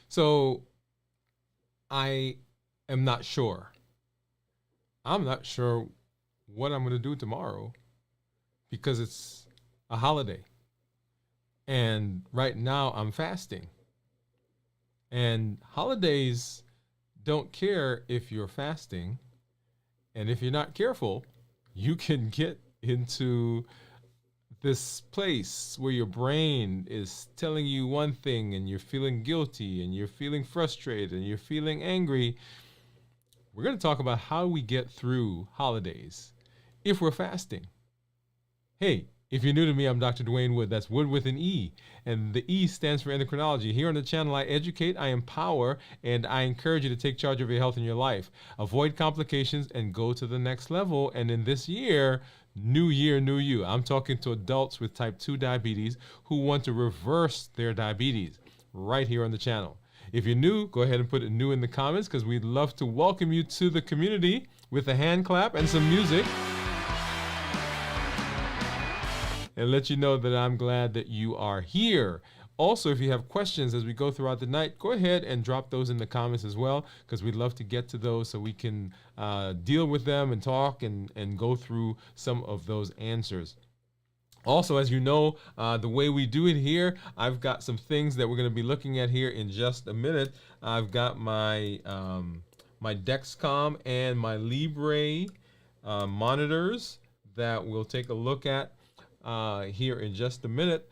So I am not sure. I'm not sure what I'm going to do tomorrow because it's a holiday. And right now I'm fasting. And holidays don't care if you're fasting. And if you're not careful, you can get into this place where your brain is telling you one thing and you're feeling guilty and you're feeling frustrated and you're feeling angry. We're going to talk about how we get through holidays if we're fasting. Hey, if you're new to me, I'm Dr. Dwain Woode. That's Wood with an E. And the E stands for endocrinology. Here on the channel, I educate, I empower, and I encourage you to take charge of your health and your life. Avoid complications and go to the next level. And in this year, new year, new you. I'm talking to adults with type 2 diabetes who want to reverse their diabetes right here on the channel. If you're new, go ahead and put it new in the comments because we'd love to welcome you to the community with a hand clap and some music. And let you know that I'm glad that you are here. Also, if you have questions as we go throughout the night, go ahead and drop those in the comments as well, because we'd love to get to those so we can deal with them and talk and go through some of those answers. Also, as you know, the way we do it here, I've got some things that we're going to be looking at here in just a minute. I've got my my Dexcom and my Libre monitors that we'll take a look at here in just a minute.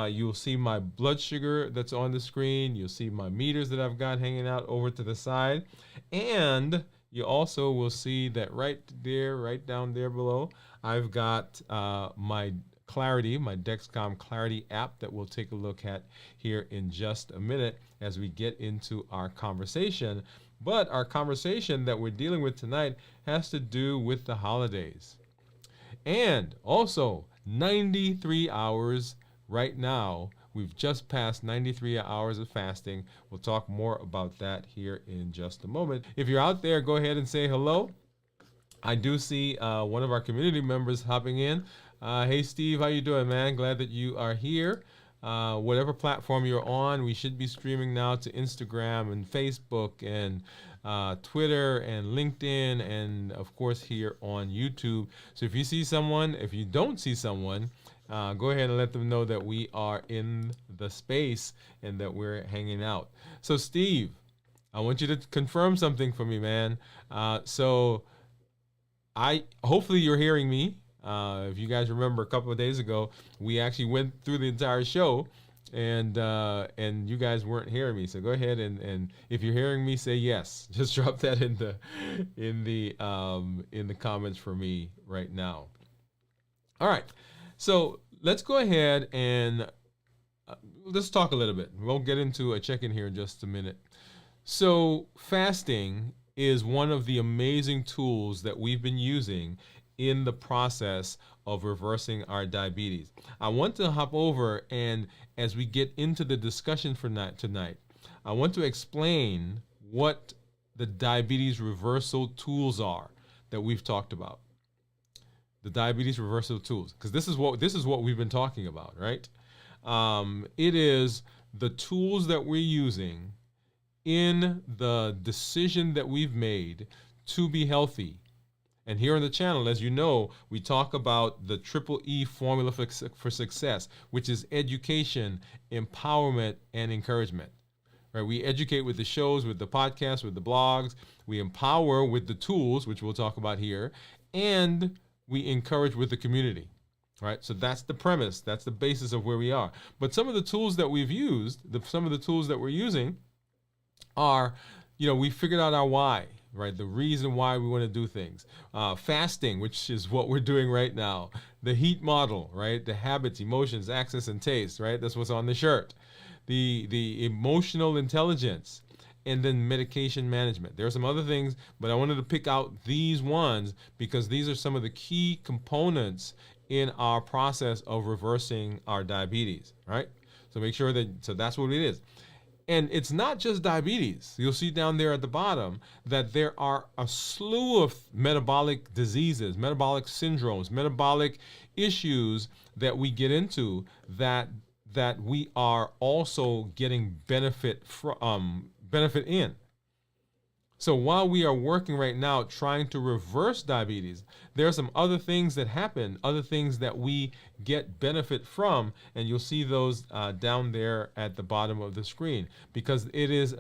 You'll see my blood sugar that's on the screen. You'll see my meters that I've got hanging out over to the side. And you also will see that right there, right down there below, I've got my Clarity, my Dexcom Clarity app that we'll take a look at here in just a minute as we get into our conversation. But our conversation that we're dealing with tonight has to do with the holidays. And also, 93 hours right now. We've just passed 93 hours of fasting. We'll talk more about that here in just a moment. If you're out there, go ahead and say hello. I do see one of our community members hopping in. Hey, Steve, how you doing, man? Glad that you are here. Whatever platform you're on, we should be streaming now to Instagram and Facebook and Twitter and LinkedIn and, of course, here on YouTube. So if you see someone, if you don't see someone, go ahead and let them know that we are in the space and that we're hanging out. So, Steve, I want you to confirm something for me, man. Hopefully you're hearing me. If you guys remember a couple of days ago, we actually went through the entire show and you guys weren't hearing me. So go ahead and if you're hearing me, say yes. Just drop that in the comments for me right now. All right. So let's go ahead and let's talk a little bit. We'll get into a check-in here in just a minute. So fasting is one of the amazing tools that we've been using in the process of reversing our diabetes. I want to hop over and as we get into the discussion for tonight, I want to explain what the diabetes reversal tools are that we've talked about. The diabetes reversal tools, because this is what we've been talking about, right? It is the tools that we're using in the decision that we've made to be healthy. And here on the channel, as you know, we talk about the triple E formula for success, which is education, empowerment, and encouragement. Right? We educate with the shows, with the podcasts, with the blogs. We empower with the tools, which we'll talk about here, and we encourage with the community. Right? So that's the premise. That's the basis of where we are. But some of the tools that we've used, some of the tools that we're using are, we figured out our why. Right, the reason why we want to do things. Fasting, which is what we're doing right now. The HEAT model, right? The habits, emotions, access, and taste, right? That's what's on the shirt. The emotional intelligence, and then medication management. There are some other things, but I wanted to pick out these ones because these are some of the key components in our process of reversing our diabetes, right? So make sure so that's what it is. And it's not just diabetes. You'll see down there at the bottom that there are a slew of metabolic diseases, metabolic syndromes, metabolic issues that we get into that that we are also getting benefit in. So while we are working right now trying to reverse diabetes, there are some other things that happen, other things that we get benefit from, and you'll see those down there at the bottom of the screen, because it is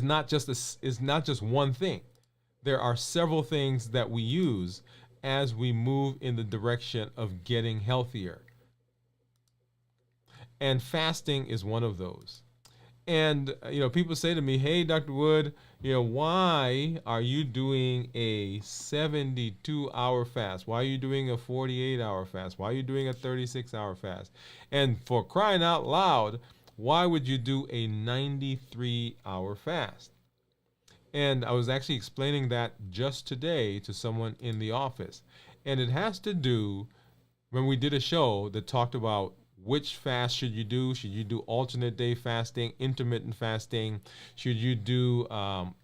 not just one thing. There are several things that we use as we move in the direction of getting healthier. And fasting is one of those. And, people say to me, hey, Dr. Woode, why are you doing a 72-hour fast? Why are you doing a 48-hour fast? Why are you doing a 36-hour fast? And for crying out loud, why would you do a 93-hour fast? And I was actually explaining that just today to someone in the office. And it has to do, when we did a show that talked about which fast should you do? Should you do alternate day fasting, intermittent fasting? Should you do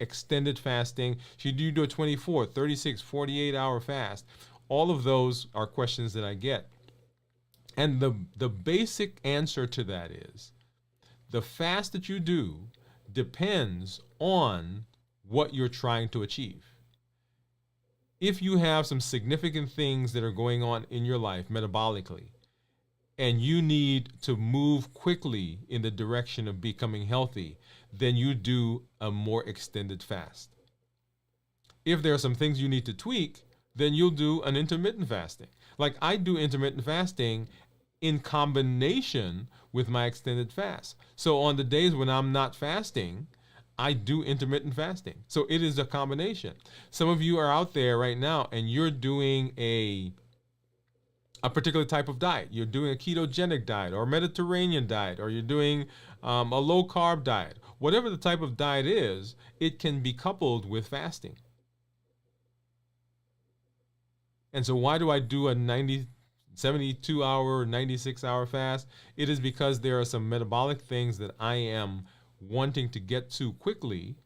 extended fasting? Should you do a 24, 36, 48-hour fast? All of those are questions that I get. And the basic answer to that is, the fast that you do depends on what you're trying to achieve. If you have some significant things that are going on in your life metabolically, and you need to move quickly in the direction of becoming healthy, then you do a more extended fast. If there are some things you need to tweak, then you'll do an intermittent fasting. Like I do intermittent fasting in combination with my extended fast. So on the days when I'm not fasting, I do intermittent fasting. So it is a combination. Some of you are out there right now and you're doing a particular type of diet. You're doing a ketogenic diet or a Mediterranean diet, or you're doing a low carb diet. Whatever the type of diet is, it can be coupled with fasting. And so why do I do a 72-hour, 96-hour fast? It is because there are some metabolic things that I am wanting to get to quickly,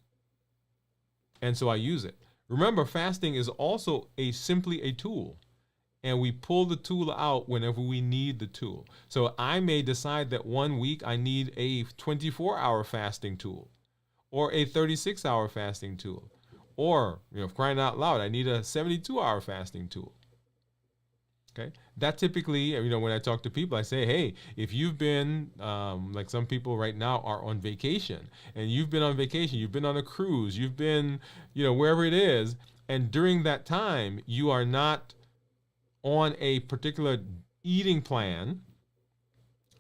and so I use it. Remember, fasting is also simply a tool. And we pull the tool out whenever we need the tool. So I may decide that one week I need a 24-hour fasting tool, or a 36-hour fasting tool, or, crying out loud, I need a 72-hour fasting tool. Okay, that typically, when I talk to people, I say, hey, if you've been, like some people right now are on vacation, and you've been on vacation, you've been on a cruise, you've been, wherever it is, and during that time, you are not on a particular eating plan,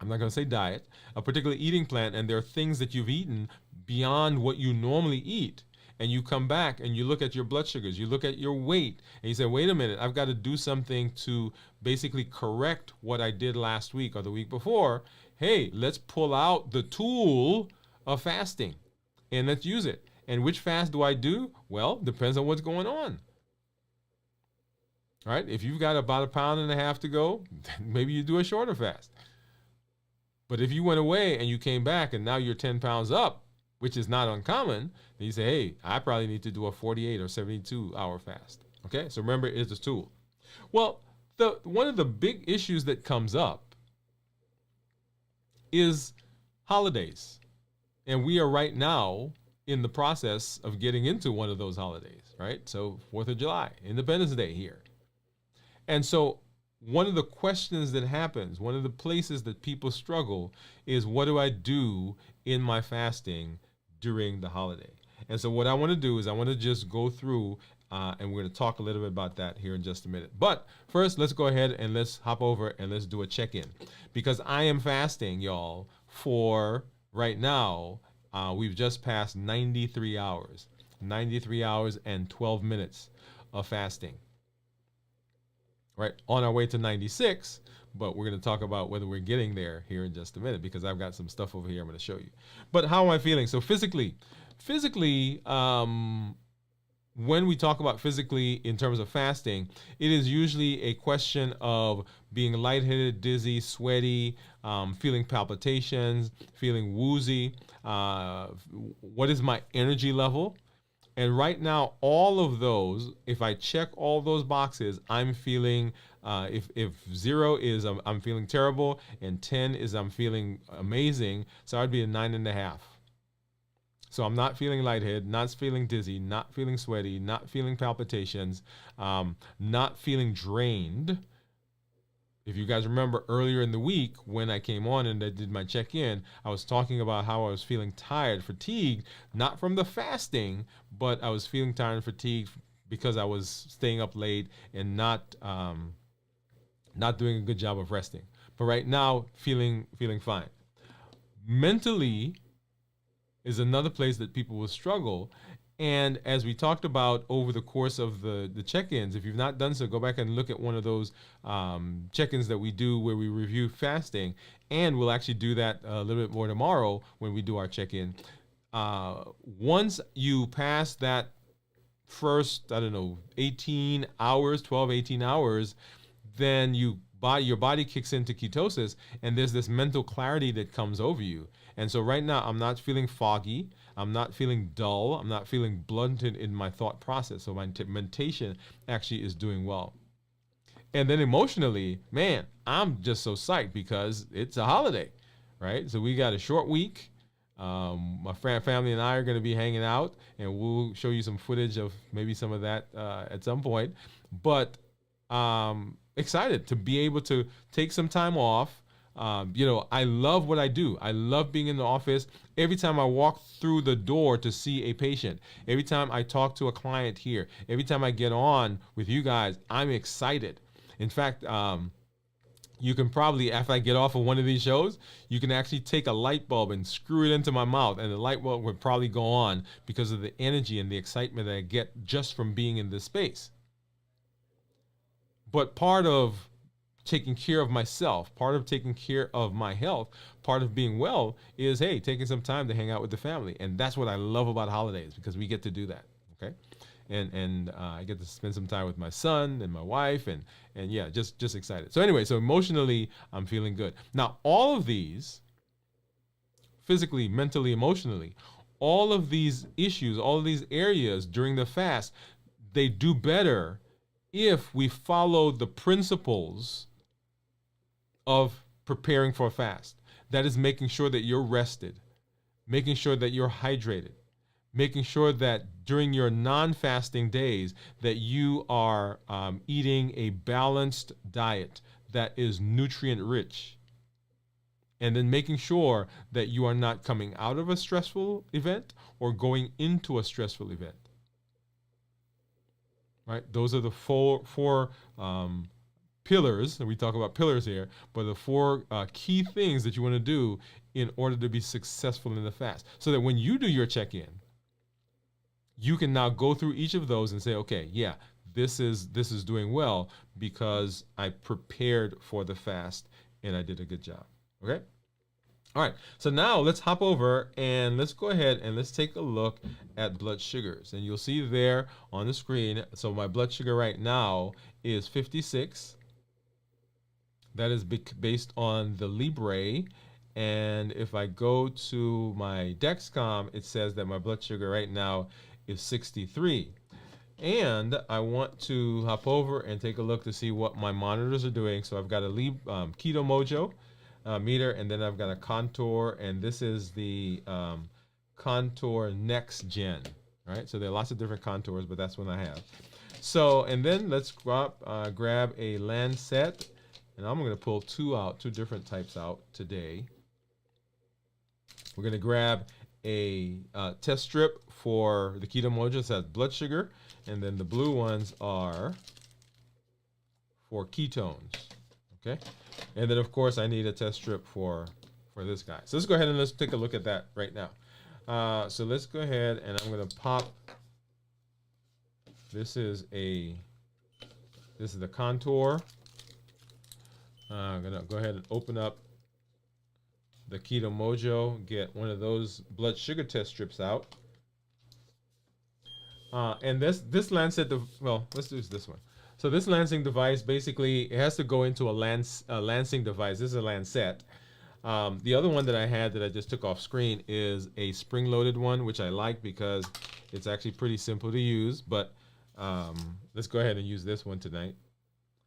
I'm not going to say diet, a particular eating plan, and there are things that you've eaten beyond what you normally eat, and you come back and you look at your blood sugars, you look at your weight, and you say, wait a minute, I've got to do something to basically correct what I did last week or the week before. Hey, let's pull out the tool of fasting and let's use it. And which fast do I do? Well, depends on what's going on. All right, if you've got about 1.5 pounds to go, maybe you do a shorter fast. But if you went away and you came back and now you're 10 pounds up, which is not uncommon, then you say, hey, I probably need to do a 48 or 72-hour fast. Okay, so remember, it's a tool. Well, one of the big issues that comes up is holidays. And we are right now in the process of getting into one of those holidays, right? So 4th of July, Independence Day here. And so one of the questions that happens, one of the places that people struggle is, what do I do in my fasting during the holiday? And so what I want to do is I want to just go through and we're going to talk a little bit about that here in just a minute. But first, let's go ahead and let's hop over and let's do a check-in, because I am fasting, y'all, for right now. We've just passed 93 hours and 12 minutes of fasting. Right, on our way to 96, but we're going to talk about whether we're getting there here in just a minute, because I've got some stuff over here I'm going to show you. But how am I feeling? So physically, when we talk about physically in terms of fasting, it is usually a question of being lightheaded, dizzy, sweaty, feeling palpitations, feeling woozy. What is my energy level? And right now, all of those, if I check all those boxes, I'm feeling, if 0 is I'm feeling terrible, and 10 is I'm feeling amazing, so I'd be a 9.5. So I'm not feeling lightheaded, not feeling dizzy, not feeling sweaty, not feeling palpitations, not feeling drained. If you guys remember earlier in the week when I came on and I did my check-in, I was talking about how I was feeling tired, fatigued, not from the fasting, but I was feeling tired and fatigued because I was staying up late and not doing a good job of resting. But right now, feeling fine. Mentally is another place that people will struggle. And as we talked about over the course of the check-ins, if you've not done so, go back and look at one of those check-ins that we do where we review fasting. And we'll actually do that a little bit more tomorrow when we do our check-in. Once you pass that first, 18 hours, 12, 18 hours, then your body kicks into ketosis, and there's this mental clarity that comes over you. And so right now, I'm not feeling foggy. I'm not feeling dull. I'm not feeling blunted in my thought process. So my mentation actually is doing well. And then emotionally, man, I'm just so psyched because it's a holiday, right? So we got a short week. My family and I are going to be hanging out, and we'll show you some footage of maybe some of that at some point. But excited to be able to take some time off. I love what I do. I love being in the office. Every time I walk through the door to see a patient, every time I talk to a client here, every time I get on with you guys, I'm excited. In fact, you can probably, after I get off of one of these shows, you can actually take a light bulb and screw it into my mouth, and the light bulb would probably go on because of the energy and the excitement that I get just from being in this space. But part of taking care of myself, part of taking care of my health, part of being well is, hey, taking some time to hang out with the family. And that's what I love about holidays, because we get to do that, okay? And I get to spend some time with my son and my wife, and yeah, just excited. So anyway, so emotionally, I'm feeling good. Now, all of these, physically, mentally, emotionally, all of these issues, all of these areas during the fast, they do better if we follow the principles of preparing for a fast. That is making sure that you're rested, making sure that you're hydrated, making sure that during your non-fasting days that you are eating a balanced diet that is nutrient rich, and then making sure that you are not coming out of a stressful event or going into a stressful event. Right? Those are the four pillars, and we talk about pillars here, but the four key things that you want to do in order to be successful in the fast. So that when you do your check-in, you can now go through each of those and say, okay, yeah, this is doing well because I prepared for the fast and I did a good job. Okay? All right, so now let's hop over and let's go ahead and let's take a look at blood sugars. And you'll see there on the screen, so my blood sugar right now is 56. That is based on the Libre. And if I go to my Dexcom, it says that my blood sugar right now is 63. And I want to hop over and take a look to see what my monitors are doing. So I've got a Keto Mojo meter, and then I've got a Contour, and this is the Contour Next Gen. Right? So there are lots of different contours, but that's one I have. So, and then let's grab a Lancet, and I'm going to pull two different types out today. We're going to grab a test strip for the Keto Mojo that has blood sugar, and then the blue ones are for ketones. Okay, and then of course I need a test strip for this guy. So let's go ahead and let's take a look at that right now. So let's go ahead and I'm going to pop. This is the Contour. I'm going to go ahead and open up the Keto Mojo, get one of those blood sugar test strips out. And this Lancet, let's do this one. So this lancing device, basically, it has to go into a lancing device. This is a Lancet. The other one that I had that I just took off screen is a spring-loaded one, which I like because It's actually pretty simple to use, but let's go ahead and use this one tonight.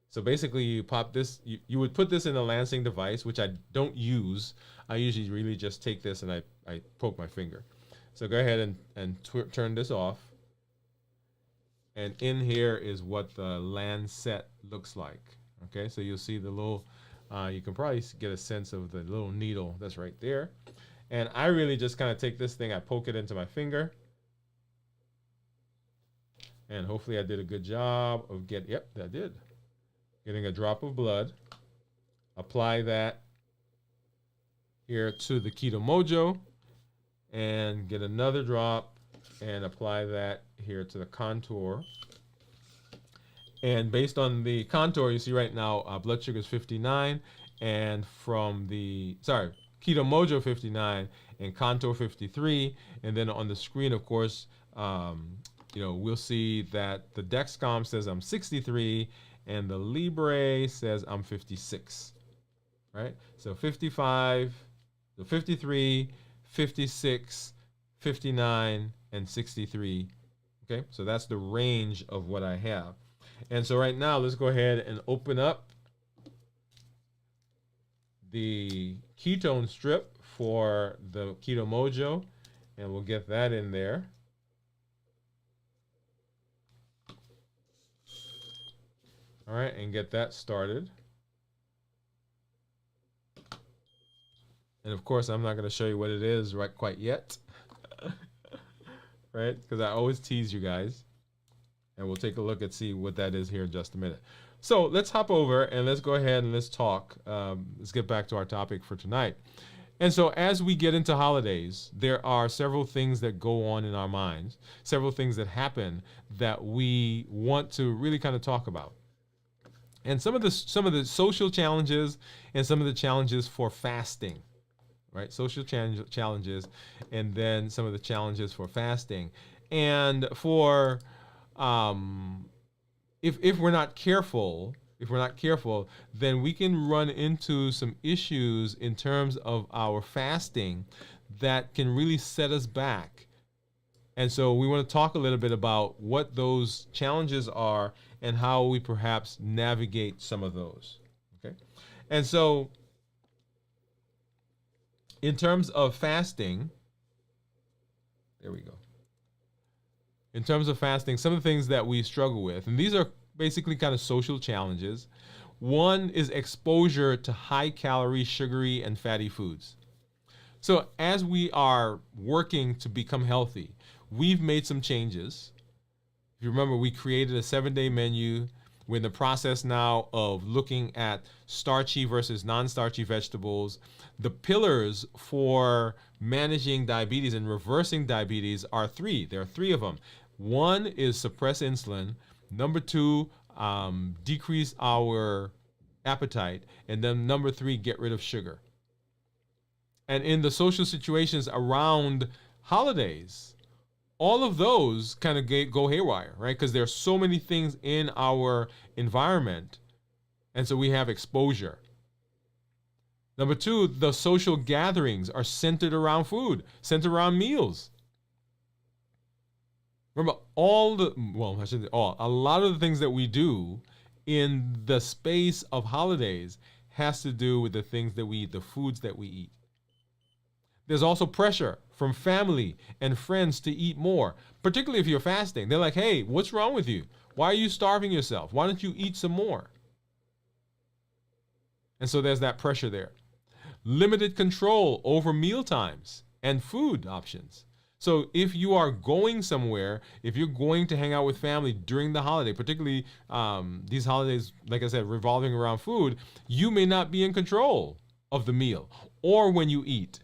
So basically, you pop this, you would put this in a lancing device, which I don't use. I usually really just take this and I poke my finger. So go ahead and turn this off. And in here is what the lancet looks like. Okay, so you'll see the little, you can probably get a sense of the little needle that's right there. And I really just kind of take this thing, I poke it into my finger. And hopefully I did a good job of yep, I did. Getting a drop of blood. Apply that here to the Keto Mojo. And get another drop and apply that here to the contour. And based on the contour, you see right now, blood sugar is 59. And from the, Keto Mojo 59 and contour 53. And then on the screen, of course, we'll see that the Dexcom says I'm 63 and the Libre says I'm 56, right? So 55, so 53, 56, 59, and 63, okay? So that's the range of what I have. And so right now, let's go ahead and open up the ketone strip for the Keto Mojo, and we'll get that in there. All right, and get that started. And of course, I'm not going to show you what it is quite yet, right? Because I always tease you guys. And we'll take a look and see what that is here in just a minute. So let's hop over and let's go ahead and let's talk. Let's get back to our topic for tonight. And so as we get into holidays, there are several things that go on in our minds, several things that happen that we want to really kind of talk about. And some of the social challenges and some of the challenges for fasting, right? Social challenges, and then some of the challenges for fasting. And for if we're not careful, then we can run into some issues in terms of our fasting that can really set us back. And so we want to talk a little bit about what those challenges are and how we perhaps navigate some of those. Okay. And so in terms of fasting, there we go. In terms of fasting, some of the things that we struggle with, and these are basically kind of social challenges. One is exposure to high-calorie, sugary, and fatty foods. So as we are working to become healthy, we've made some changes. If you remember, we created a 7-day menu. We're in the process now of looking at starchy versus non-starchy vegetables. The pillars for managing diabetes and reversing diabetes are three. There are three of them. One is suppress insulin. Number two, decrease our appetite. And then number three, get rid of sugar. And in the social situations around holidays, all of those kind of go haywire, right? Because there are so many things in our environment. And so we have exposure. Number two, the social gatherings are centered around food, centered around meals. Remember, a lot of the things that we do in the space of holidays has to do with the things that we eat, the foods that we eat. There's also pressure from family and friends to eat more, particularly if you're fasting. They're like, hey, what's wrong with you? Why are you starving yourself? Why don't you eat some more? And so there's that pressure there. Limited control over meal times and food options. So if you are going somewhere, if you're going to hang out with family during the holiday, particularly these holidays, like I said, revolving around food, you may not be in control of the meal or when you eat.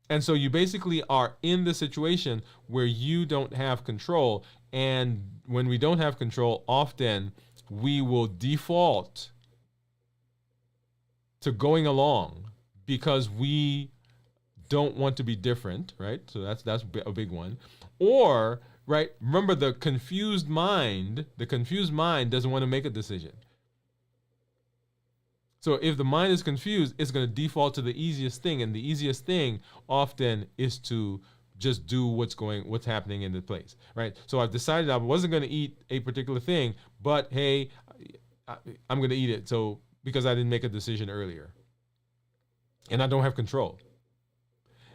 And so you basically are in the situation where you don't have control. And when we don't have control, often we will default to going along because we don't want to be different, right? So that's a big one. Or, right, remember the confused mind doesn't want to make a decision. So if the mind is confused, it's going to default to the easiest thing. And the easiest thing often is to just do what's happening in the place, right? So I've decided I wasn't going to eat a particular thing, but hey, I'm going to eat it. So because I didn't make a decision earlier, and I don't have control.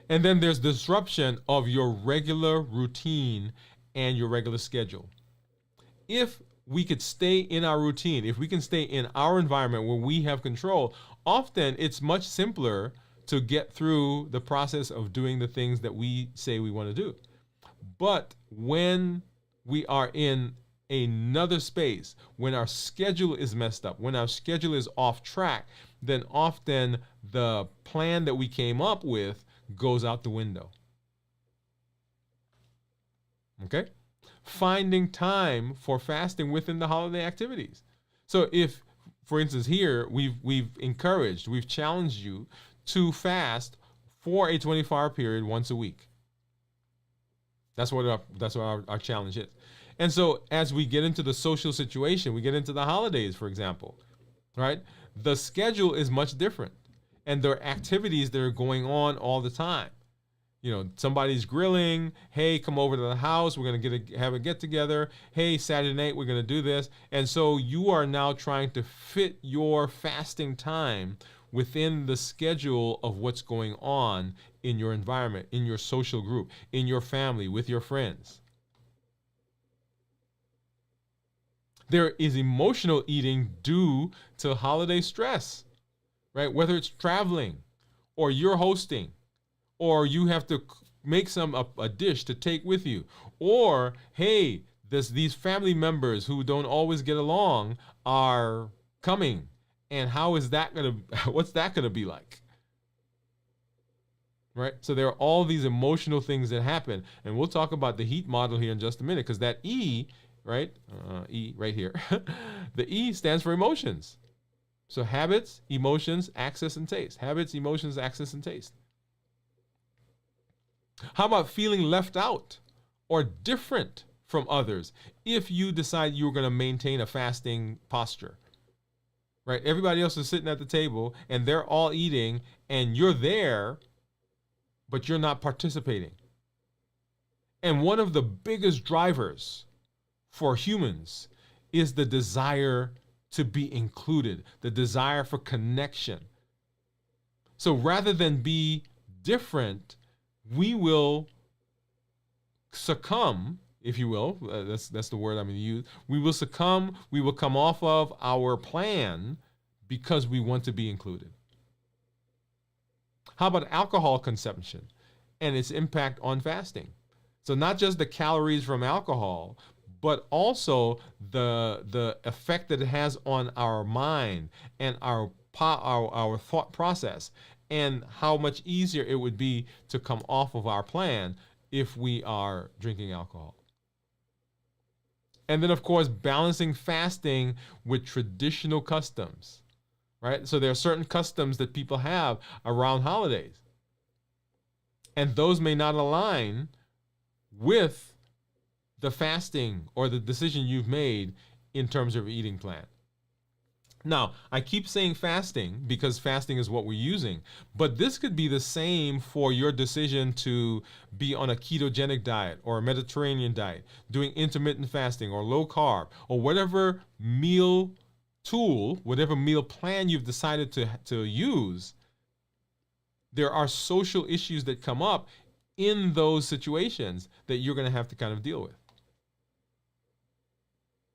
And then there's disruption of your regular routine and your regular schedule. If we could stay in our routine, if we can stay in our environment where we have control, often it's much simpler to get through the process of doing the things that we say we want to do. But when we are in another space, when our schedule is messed up, when our schedule is off track, then often the plan that we came up with goes out the window. Okay? Finding time for fasting within the holiday activities. So if, for instance, here we've encouraged, we've challenged you to fast for a 24-hour period once a week. That's what our challenge is. And so as we get into the social situation, we get into the holidays, for example, right? The schedule is much different. And there are activities that are going on all the time. You know, somebody's grilling. Hey, come over to the house. We're going to have a get together. Hey, Saturday night, we're going to do this. And so you are now trying to fit your fasting time within the schedule of what's going on in your environment, in your social group, in your family, with your friends. There is emotional eating due to holiday stress, right? Whether it's traveling or you're hosting, or you have to make a dish to take with you, or hey, these family members who don't always get along are coming, and what's that gonna be like, right? So there are all these emotional things that happen, and we'll talk about the heat model here in just a minute, because that E, right, E right here, the E stands for emotions. So habits, emotions, access, and taste. Habits, emotions, access, and taste. How about feeling left out or different from others if you decide you're going to maintain a fasting posture? Right? Everybody else is sitting at the table and they're all eating and you're there, but you're not participating. And one of the biggest drivers for humans is the desire to be included, the desire for connection. So rather than be different, we will succumb, if you will, that's the word I'm going to use. We will succumb, we will come off of our plan because we want to be included. How about alcohol consumption and its impact on fasting? So not just the calories from alcohol, but also the effect that it has on our mind and our thought process, and how much easier it would be to come off of our plan if we are drinking alcohol. And then, of course, balancing fasting with traditional customs, right? So there are certain customs that people have around holidays, and those may not align with the fasting or the decision you've made in terms of your eating plan. Now, I keep saying fasting because fasting is what we're using, but this could be the same for your decision to be on a ketogenic diet or a Mediterranean diet, doing intermittent fasting or low carb, or whatever meal tool, whatever meal plan you've decided to use. There are social issues that come up in those situations that you're going to have to kind of deal with.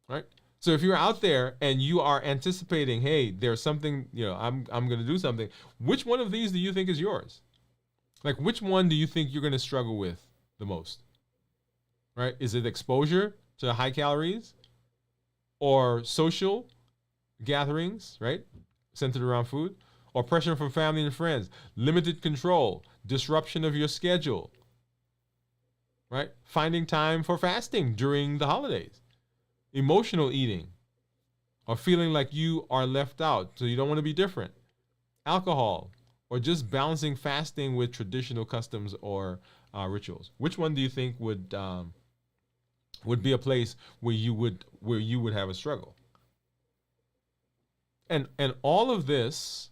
Right? So if you're out there and you are anticipating, hey, there's something, I'm going to do something, which one of these do you think is yours? Like, which one do you think you're going to struggle with the most? Right? Is it exposure to high calories, or social gatherings, right, centered around food, or pressure from family and friends, limited control, disruption of your schedule, right? Finding time for fasting during the holidays. Emotional eating, or feeling like you are left out, so you don't want to be different. Alcohol, or just balancing fasting with traditional customs or rituals. Which one do you think would be a place where you would have a struggle? And all of this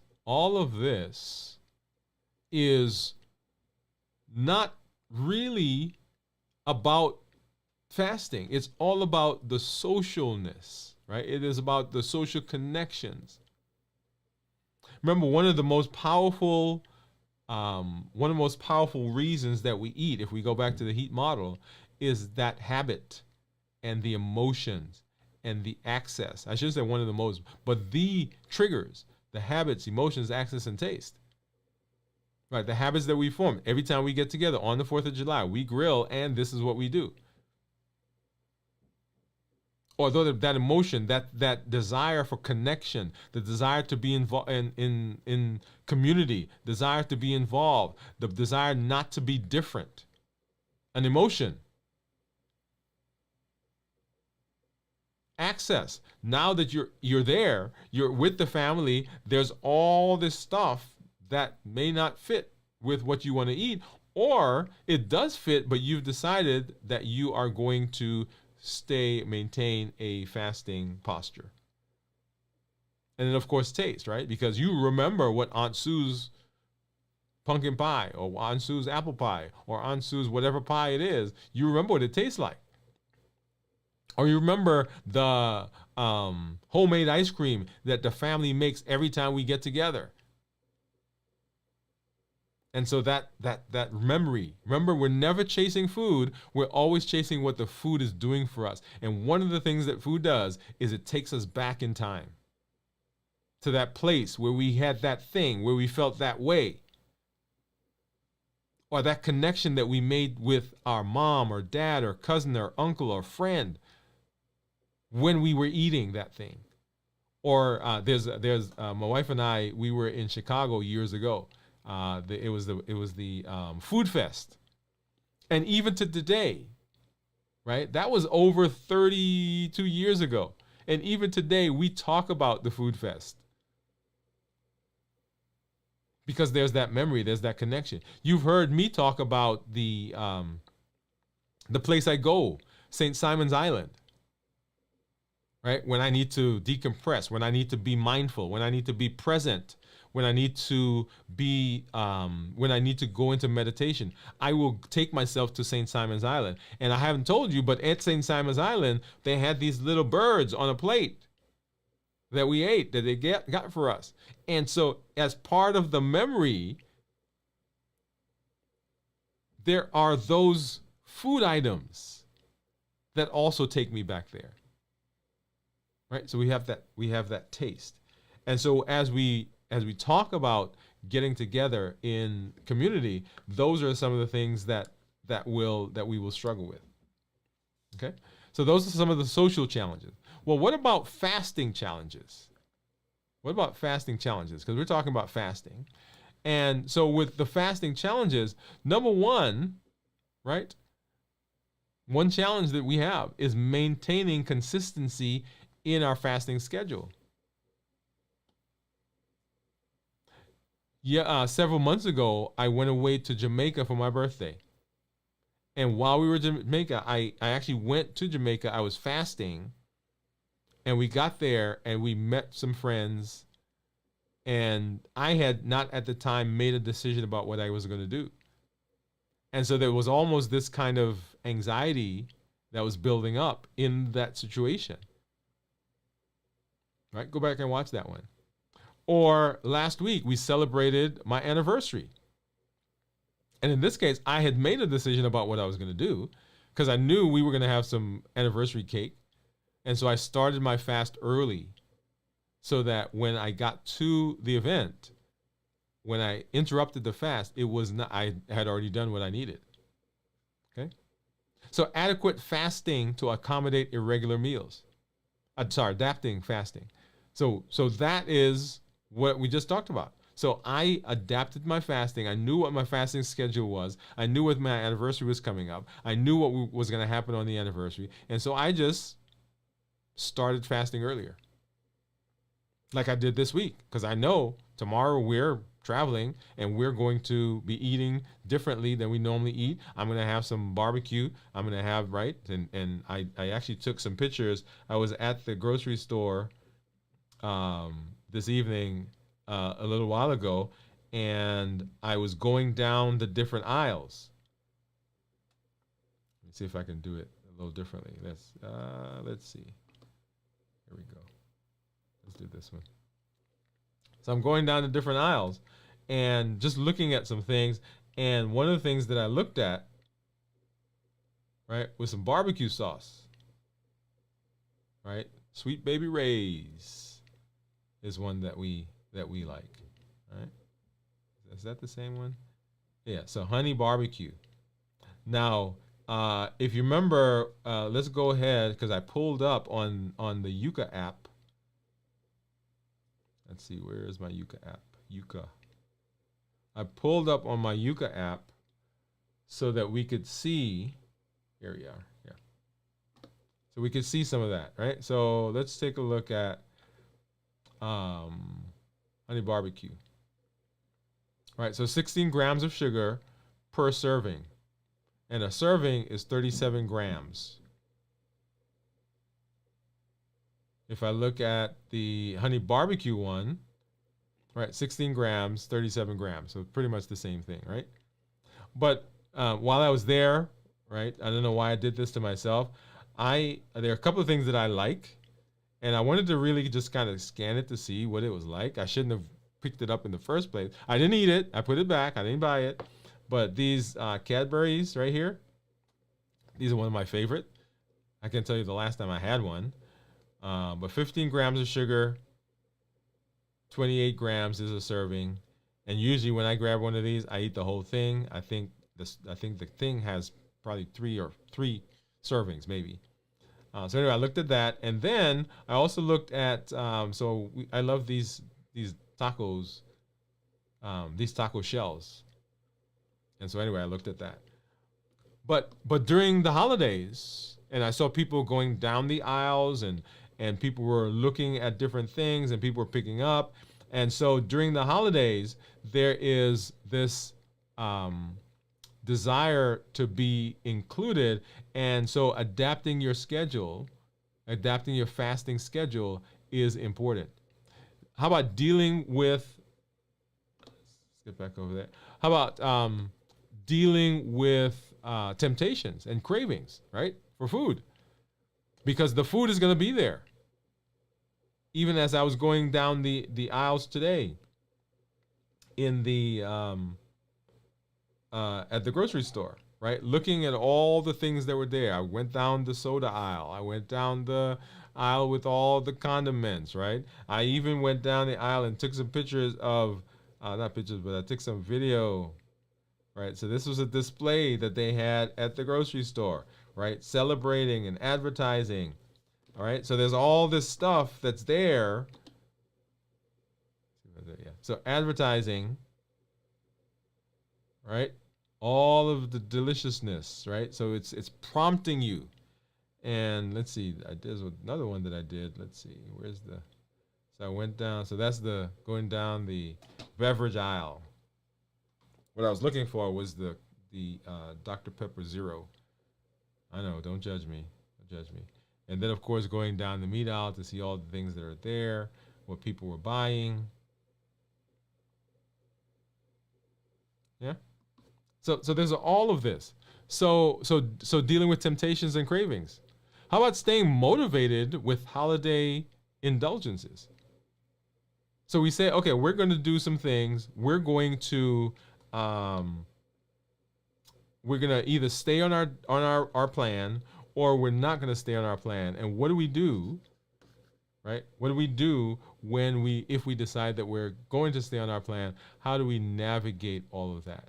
is not really about fasting. It's all about the socialness, right? It is about the social connections. Remember, one of the most powerful reasons that we eat, if we go back to the heat model, is that habit and the emotions and the access. I shouldn't say one of the most, but the triggers, the habits, emotions, access, and taste. Right, the habits that we form every time we get together on the 4th of July, we grill, and this is what we do. Although that emotion, that desire for connection, the desire to be involved in community, desire to be involved, the desire not to be different, an emotion. Access. Now that you're there, you're with the family, there's all this stuff that may not fit with what you want to eat, or it does fit, but you've decided that you are going to maintain a fasting posture. And then, of course, taste, right? Because you remember what Aunt Sue's pumpkin pie, or Aunt Sue's apple pie, or Aunt Sue's whatever pie it is, you remember what it tastes like. Or you remember the homemade ice cream that the family makes every time we get together. And so that memory, remember, we're never chasing food. We're always chasing what the food is doing for us. And one of the things that food does is it takes us back in time to that place where we had that thing, where we felt that way. Or that connection that we made with our mom or dad or cousin or uncle or friend when we were eating that thing. Or there's my wife and I, we were in Chicago years ago. It was the Food Fest, and even to today, right? That was over 32 years ago, and even today we talk about the Food Fest because there's that memory, there's that connection. You've heard me talk about the place I go, St. Simon's Island, right? When I need to decompress, when I need to be mindful, when I need to be present. When I need to go into meditation, I will take myself to St. Simon's Island. And I haven't told you, but at St. Simon's Island, they had these little birds on a plate that we ate, that they got for us. And so as part of the memory, there are those food items that also take me back there. Right? So we have that taste. And so as we talk about getting together in community, those are some of the things that we will struggle with. Okay? So those are some of the social challenges. Well, what about fasting challenges? Because we're talking about fasting. And so with the fasting challenges, number one, right? One challenge that we have is maintaining consistency in our fasting schedule. Yeah, several months ago, I went away to Jamaica for my birthday. And while we were in Jamaica, I actually went to Jamaica. I was fasting. And we got there and we met some friends. And I had not at the time made a decision about what I was going to do. And so there was almost this kind of anxiety that was building up in that situation. Right? Go back and watch that one. Or last week, we celebrated my anniversary. And in this case, I had made a decision about what I was going to do because I knew we were going to have some anniversary cake. And so I started my fast early so that when I got to the event, when I interrupted the fast, it was not, I had already done what I needed. Okay? So adequate fasting to accommodate irregular meals. Adapting fasting. So that is what we just talked about. So I adapted my fasting. I knew what my fasting schedule was. I knew what my anniversary was coming up. I knew what was going to happen on the anniversary. And so I just started fasting earlier. Like I did this week. Because I know tomorrow we're traveling and we're going to be eating differently than we normally eat. I'm going to have some barbecue. I'm going to have, right? And I actually took some pictures. I was at the grocery store this evening a little while ago, and I was going down the different aisles, Let's see if I can do it a little differently. Let's see. Here we go. Let's do this one. So I'm going down the different aisles and just looking at some things. And one of the things that I looked at, right, was some barbecue sauce. Right? Sweet Baby Ray's is one that we like. Right? Is that the same one? Yeah, so honey barbecue. Now, if you remember, let's go ahead because I pulled up on the Yuka app. Let's see, where is my Yuka app? Yuka. I pulled up on my Yuka app so that we could see. Here we are. Yeah. So we could see some of that, right? So let's take a look at honey barbecue. All right, so 16 grams of sugar per serving. And a serving is 37 grams. If I look at the honey barbecue one, right, 16 grams, 37 grams. So pretty much the same thing, right? But while I was there, right, I don't know why I did this to myself. There are a couple of things that I like, and I wanted to really just kind of scan it to see what it was like. I shouldn't have picked it up in the first place. I didn't eat it. I put it back. I didn't buy it. But these Cadbury's right here, these are one of my favorite. I can tell you the last time I had one. But 15 grams of sugar, 28 grams is a serving. And usually when I grab one of these, I eat the whole thing. I think the thing has probably three servings, maybe. So anyway, I looked at that, and then I also looked at. I love these tacos, these taco shells. And so anyway, I looked at that. But during the holidays, and I saw people going down the aisles, and people were looking at different things, and people were picking up. And so during the holidays, there is this desire to be included. And so adapting your schedule, adapting your fasting schedule is important. How about dealing with, let's get back over there. How about dealing with temptations and cravings, right, for food? Because the food is going to be there. Even as I was going down the aisles today in the at the grocery store, right, looking at all the things that were there. I went down the soda aisle. I went down the aisle with all the condiments, right? I even went down the aisle and took some pictures of, not pictures, but I took some video, right? So this was a display that they had at the grocery store, right? Celebrating and advertising, all right? So there's all this stuff that's there. Yeah. So advertising, right? All of the deliciousness, right? So it's prompting you. And let's see, there's another one that I did. Let's see, where's the, so I went down, so that's the, going down the beverage aisle. What I was looking for was the Dr. Pepper Zero. I know, don't judge me, don't judge me. And then of course going down the meat aisle to see all the things that are there, what people were buying. Yeah. So there's all of this. So dealing with temptations and cravings. How about staying motivated with holiday indulgences? So we say, okay, we're going to do some things. We're going to either stay on our plan, or we're not going to stay on our plan. And what do we do? Right? What do we do if we decide that we're going to stay on our plan? How do we navigate all of that?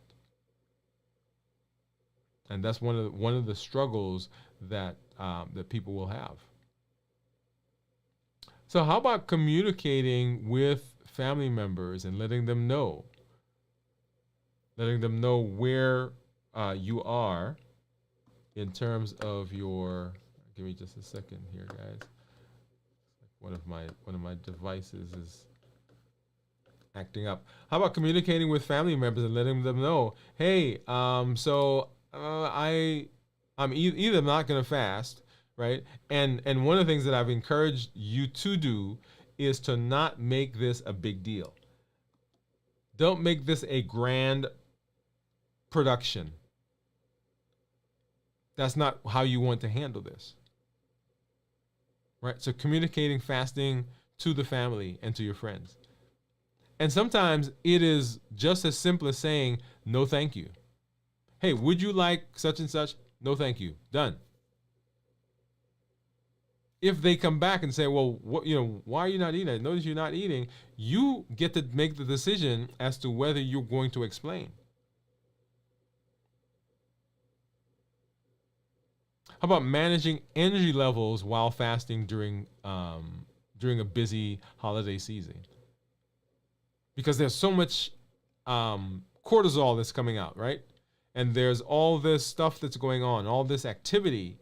And that's one of the struggles that people will have. So how about communicating with family members and letting them know where you are in terms of your, give me just a second here, guys. One of my devices is acting up. How about communicating with family members and letting them know, hey, I'm either not going to fast, right? And one of the things that I've encouraged you to do is to not make this a big deal. Don't make this a grand production. That's not how you want to handle this. Right? So communicating fasting to the family and to your friends. And sometimes it is just as simple as saying, no, thank you. Hey, would you like such and such? No, thank you. Done. If they come back and say, well, why are you not eating? I notice you're not eating. You get to make the decision as to whether you're going to explain. How about managing energy levels while fasting during a busy holiday season? Because there's so much cortisol that's coming out, right? And there's all this stuff that's going on, all this activity.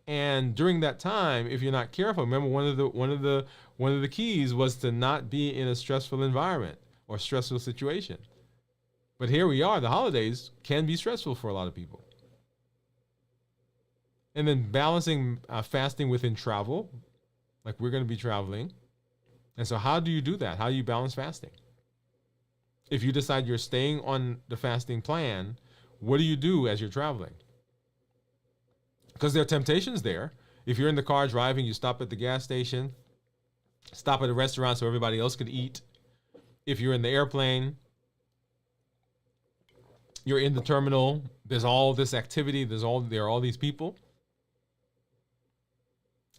And during that time, if you're not careful, remember one of the keys was to not be in a stressful environment or stressful situation. But here we are, the holidays can be stressful for a lot of people. And then balancing fasting within travel, like we're going to be traveling. And so how do you do that? How do you balance fasting? If you decide you're staying on the fasting plan, what do you do as you're traveling? Because there are temptations there. If you're in the car driving, you stop at the gas station, stop at a restaurant so everybody else could eat. If you're in the airplane, you're in the terminal, there's all this activity, there are all these people.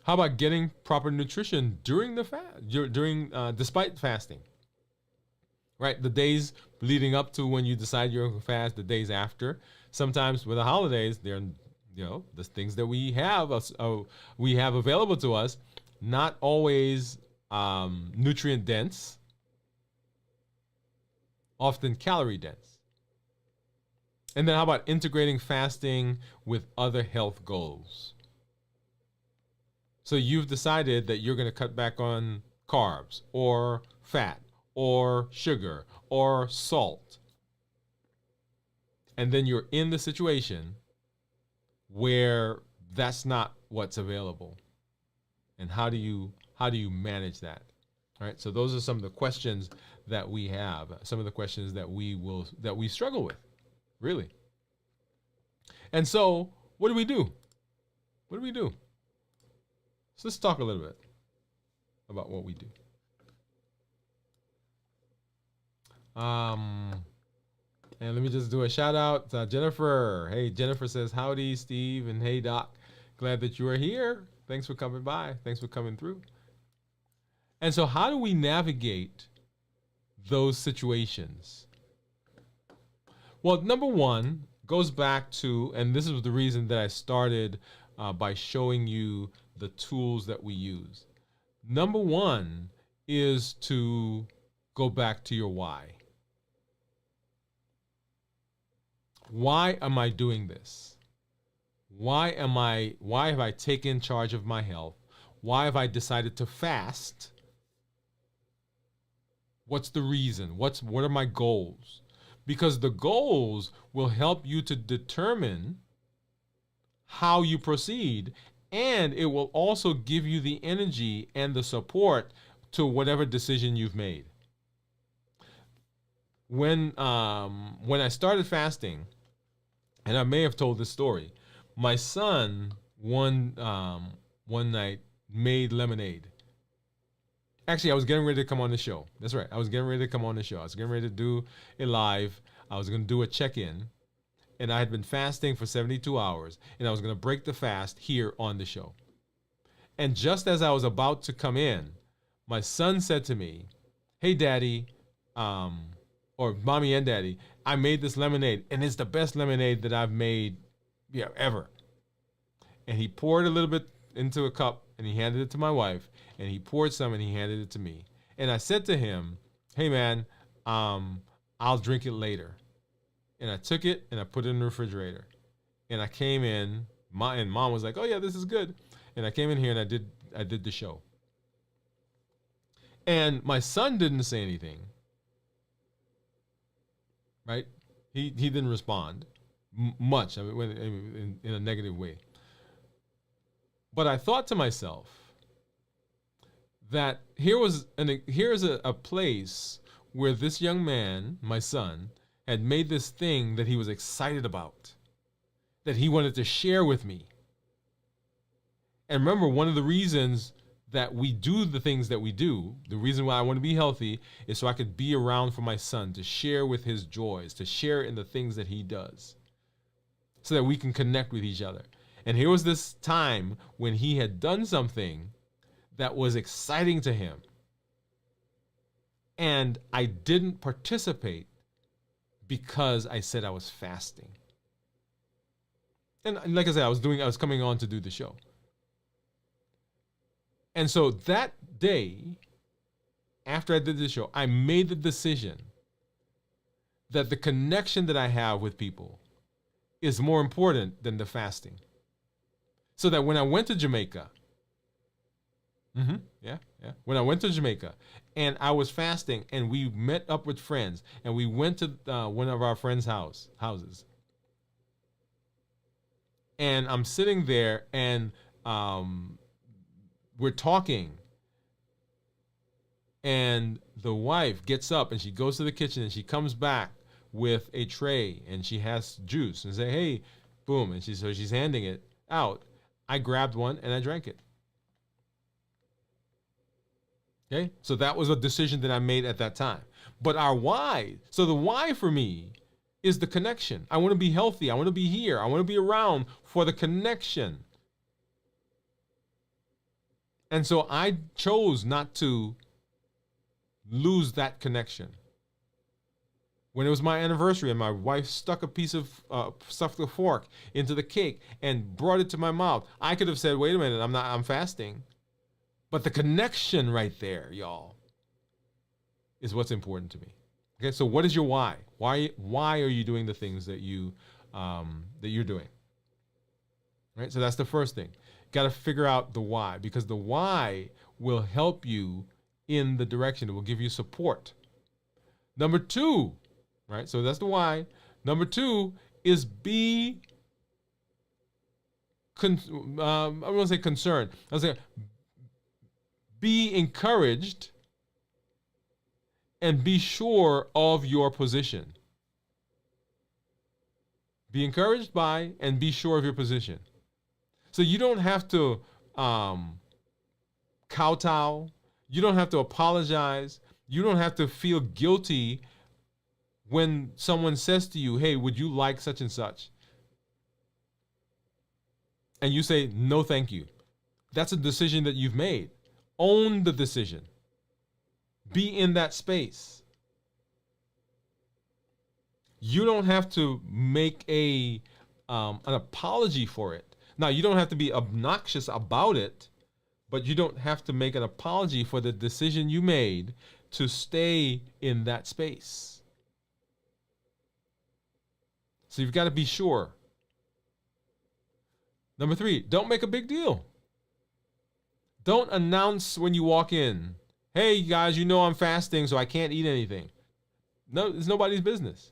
How about getting proper nutrition during the despite fasting? Right, the days leading up to when you decide you're going to fast, the days after. Sometimes with the holidays, they're the things that we have available to us, not always nutrient dense, often calorie dense. And then how about integrating fasting with other health goals? So you've decided that you're going to cut back on carbs or fat or sugar or salt. And then you're in the situation where that's not what's available. And how do you manage that? All right. So those are some of the questions that we have, some of the questions that we struggle with, really. And so what do we do? What do we do? So let's talk a little bit about what we do. And let me just do a shout out to Jennifer. Hey, Jennifer says, howdy, Steve, and hey, Doc. Glad that you are here. Thanks for coming by. Thanks for coming through. And so how do we navigate those situations? Well, number one goes back to, and this is the reason that I started by showing you the tools that we use. Number one is to go back to your why. Why am I doing this? Why have I taken charge of my health? Why have I decided to fast? What's the reason? What are my goals? Because the goals will help you to determine how you proceed, and it will also give you the energy and the support to whatever decision you've made. When I started fasting, and I may have told this story, my son one night made lemonade. Actually, I was getting ready to come on the show. That's right. I was getting ready to come on the show. I was getting ready to do a live. I was going to do a check-in. And I had been fasting for 72 hours. And I was going to break the fast here on the show. And just as I was about to come in, my son said to me, hey, Daddy, or Mommy and Daddy, I made this lemonade. And it's the best lemonade that I've made ever. And he poured a little bit into a cup and he handed it to my wife. And he poured some and he handed it to me. And I said to him, hey, man, I'll drink it later. And I took it and I put it in the refrigerator. And I came in, and Mom was like, oh, yeah, this is good. And I came in here and I did the show. And my son didn't say anything. Right? He didn't respond much. I mean, in a negative way. But I thought to myself that here's a place where this young man, my son, had made this thing that he was excited about. that he wanted to share with me. And remember, one of the reasons that we do the things that we do, the reason why I want to be healthy is so I could be around for my son, to share with his joys, to share in the things that he does, so that we can connect with each other. And here was this time when he had done something that was exciting to him. And I didn't participate because I said I was fasting. And like I said, I was coming on to do the show. And so that day, after I did the show, I made the decision that the connection that I have with people is more important than the fasting. So that when I went to Jamaica, when I went to Jamaica and I was fasting and we met up with friends and we went to one of our friends' houses. And I'm sitting there and we're talking, and the wife gets up and she goes to the kitchen and she comes back with a tray and she has juice and say, hey, boom. And she's handing it out. I grabbed one and I drank it. Okay. So that was a decision that I made at that time. But our why, so the why for me is the connection. I want to be healthy. I want to be here. I want to be around for the connection. And so I chose not to lose that connection. When it was my anniversary and my wife stuck a piece of stuffed a fork into the cake and brought it to my mouth, I could have said, wait a minute, I'm fasting. But the connection right there, y'all, is what's important to me. Okay, so what is your why? Why are you doing the things that you're doing? Right? So that's the first thing. Got to figure out the why, because the why will help you in the direction. It will give you support. Number 2, right? So that's the why. Number 2 is I don't want to say concerned. I was say be encouraged and be sure of your position. Be encouraged by and be sure of your position. So you don't have to kowtow. You don't have to apologize. You don't have to feel guilty when someone says to you, hey, would you like such and such? And you say, no, thank you. That's a decision that you've made. Own the decision. Be in that space. You don't have to make an apology for it. Now, you don't have to be obnoxious about it, but you don't have to make an apology for the decision you made to stay in that space. So you've got to be sure. Number 3, don't make a big deal. Don't announce when you walk in, hey guys, you know I'm fasting, so I can't eat anything. No, it's nobody's business.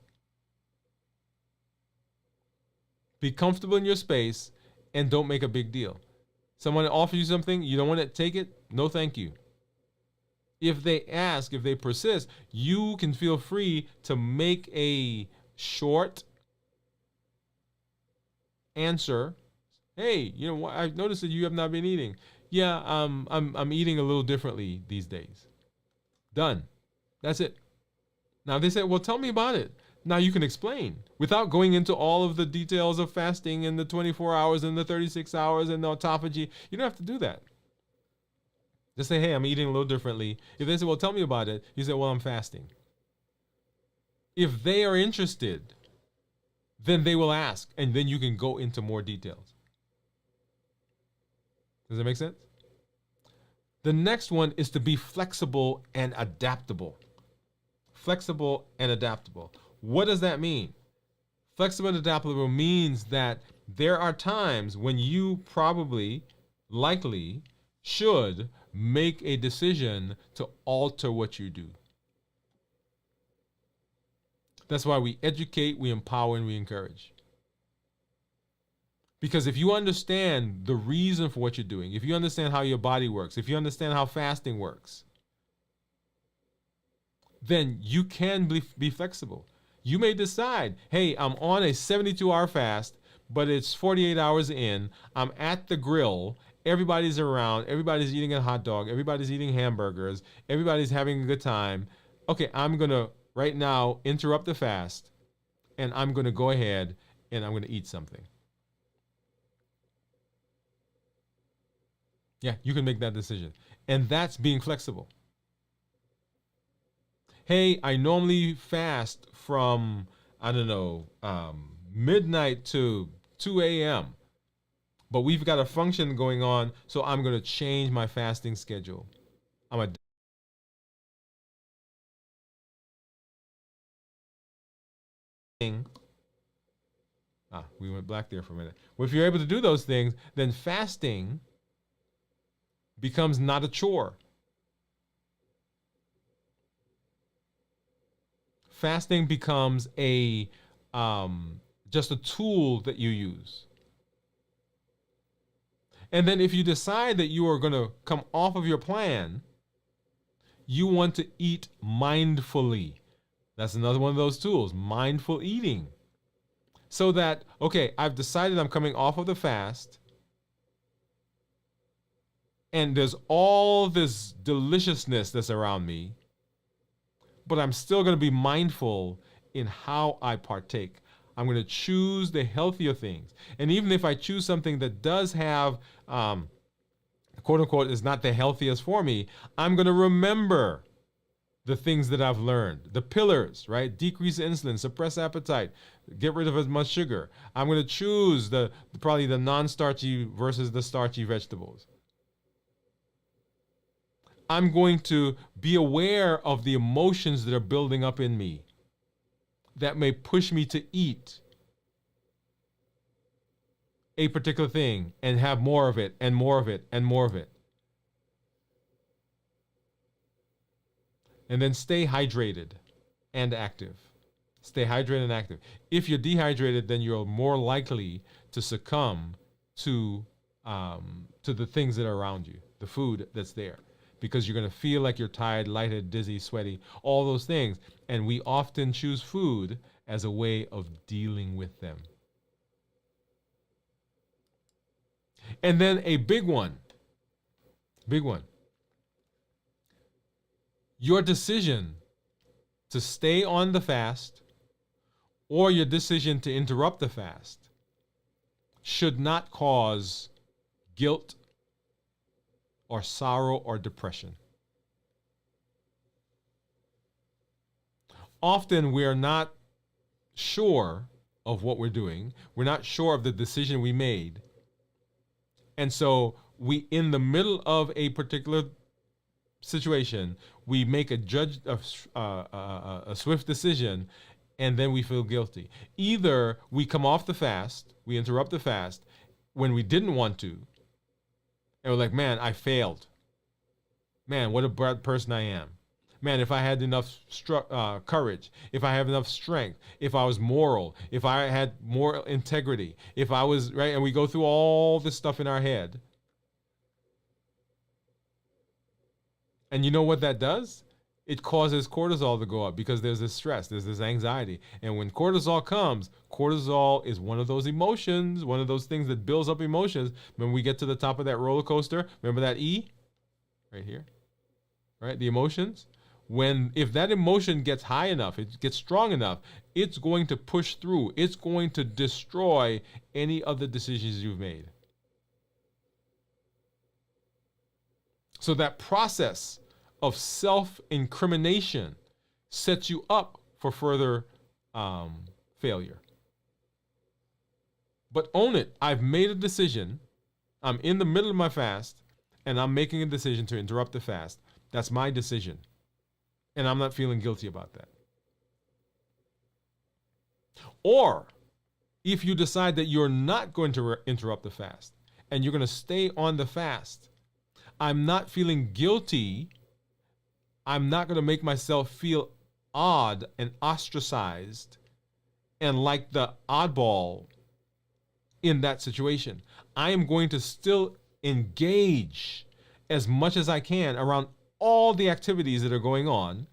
Be comfortable in your space and don't make a big deal. Someone offers you something, you don't want to take it? No, thank you. If they ask, if they persist, you can feel free to make a short answer. Hey, you know what? I've noticed that you have not been eating. Yeah, I'm eating a little differently these days. Done. That's it. Now they say, well, tell me about it. Now you can explain without going into all of the details of fasting and the 24 hours and the 36 hours and the autophagy. You don't have to do that. Just say, hey, I'm eating a little differently. If they say, well, tell me about it, you say, well, I'm fasting. If they are interested, then they will ask, and then you can go into more details. Does that make sense? The next one is to be flexible and adaptable. Flexible and adaptable. What does that mean? Flexible and adaptable means that there are times when you probably, likely, should make a decision to alter what you do. That's why we educate, we empower, and we encourage. Because if you understand the reason for what you're doing, if you understand how your body works, if you understand how fasting works, then you can be flexible. You may decide, hey, I'm on a 72-hour fast, but it's 48 hours in. I'm at the grill. Everybody's around. Everybody's eating a hot dog. Everybody's eating hamburgers. Everybody's having a good time. Okay, I'm going to right now interrupt the fast, and I'm going to go ahead and I'm going to eat something. Yeah, you can make that decision. And that's being flexible. Hey, I normally fast from, I don't know, midnight to 2 a.m., but we've got a function going on, so I'm going to change my fasting schedule. I'm a we went black there for a minute. Well, if you're able to do those things, then fasting becomes not a chore. Fasting becomes a just a tool that you use. And then if you decide that you are going to come off of your plan, you want to eat mindfully. That's another one of those tools, mindful eating. So that, okay, I've decided I'm coming off of the fast, and there's all this deliciousness that's around me, but I'm still going to be mindful in how I partake. I'm going to choose the healthier things. And even if I choose something that does have, quote unquote, is not the healthiest for me, I'm going to remember the things that I've learned. The pillars, right? Decrease insulin, suppress appetite, get rid of as much sugar. I'm going to choose probably the non-starchy versus the starchy vegetables. I'm going to be aware of the emotions that are building up in me that may push me to eat a particular thing and have more of it and more of it and more of it. And then stay hydrated and active. Stay hydrated and active. If you're dehydrated, then you're more likely to succumb to the things that are around you, the food that's there, because you're going to feel like you're tired, lightheaded, dizzy, sweaty, all those things. And we often choose food as a way of dealing with them. And then a big one. Your decision to stay on the fast or your decision to interrupt the fast should not cause guilt or sorrow or depression. Often we're not sure of what we're doing. We're not sure of the decision we made. And so we, in the middle of a particular situation, we make a swift decision, and then we feel guilty. Either we come off the fast, we interrupt the fast when we didn't want to, and we're like, man, I failed. Man, what a bad person I am. Man, if I had enough courage, if I have enough strength, if I was moral, if I had more integrity, if I was, right? And we go through all this stuff in our head. And you know what that does? It causes cortisol to go up because there's this stress, there's this anxiety. And when cortisol comes, cortisol is one of those emotions, one of those things that builds up emotions. When we get to the top of that roller coaster, remember that E? Right here, right? The emotions. If that emotion gets high enough, it gets strong enough, it's going to push through. It's going to destroy any of the decisions you've made. So that process of self-incrimination sets you up for further failure. But own it. I've made a decision. I'm in the middle of my fast, and I'm making a decision to interrupt the fast. That's my decision. And I'm not feeling guilty about that. Or if you decide that you're not going to interrupt the fast and you're going to stay on the fast, I'm not feeling guilty. I'm not going to make myself feel odd and ostracized and like the oddball in that situation. I am going to still engage as much as I can around all the activities that are going on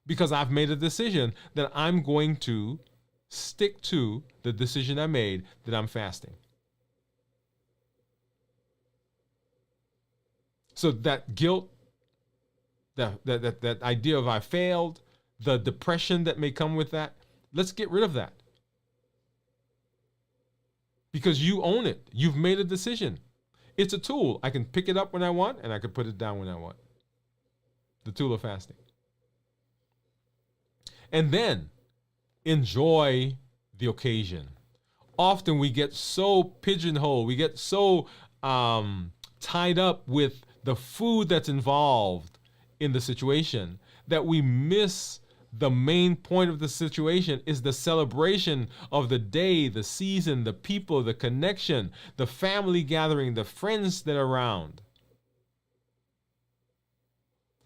because I've made a decision that I'm going to stick to the decision I made that I'm fasting. So that guilt, that idea of I failed, the depression that may come with that, let's get rid of that. Because you own it. You've made a decision. It's a tool. I can pick it up when I want, and I can put it down when I want. The tool of fasting. And then enjoy the occasion. Often we get so pigeonholed, we get so tied up with the food that's involved in the situation that we miss the main point of the situation is the celebration of the day, the season, the people, the connection, the family gathering, the friends that are around.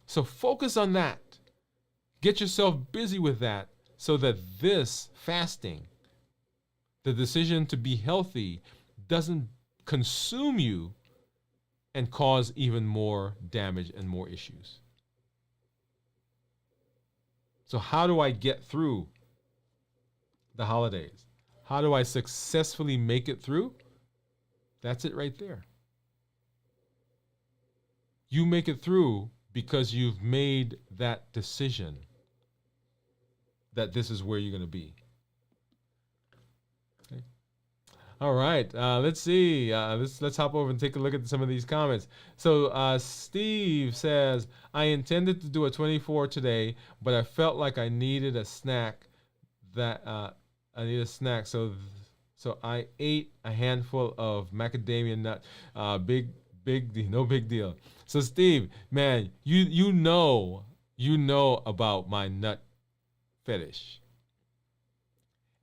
So focus on that. Get yourself busy with that so that this fasting, the decision to be healthy, doesn't consume you and cause even more damage and more issues. So how do I get through the holidays? How do I successfully make it through? That's it right there. You make it through because you've made that decision that this is where you're going to be. Okay. All right, let's see. Let's hop over and take a look at some of these comments. So Steve says, I intended to do a 24 today, but I felt like I needed a snack. So I ate a handful of macadamia nut. No big deal. So Steve, man, you know about my nut fetish.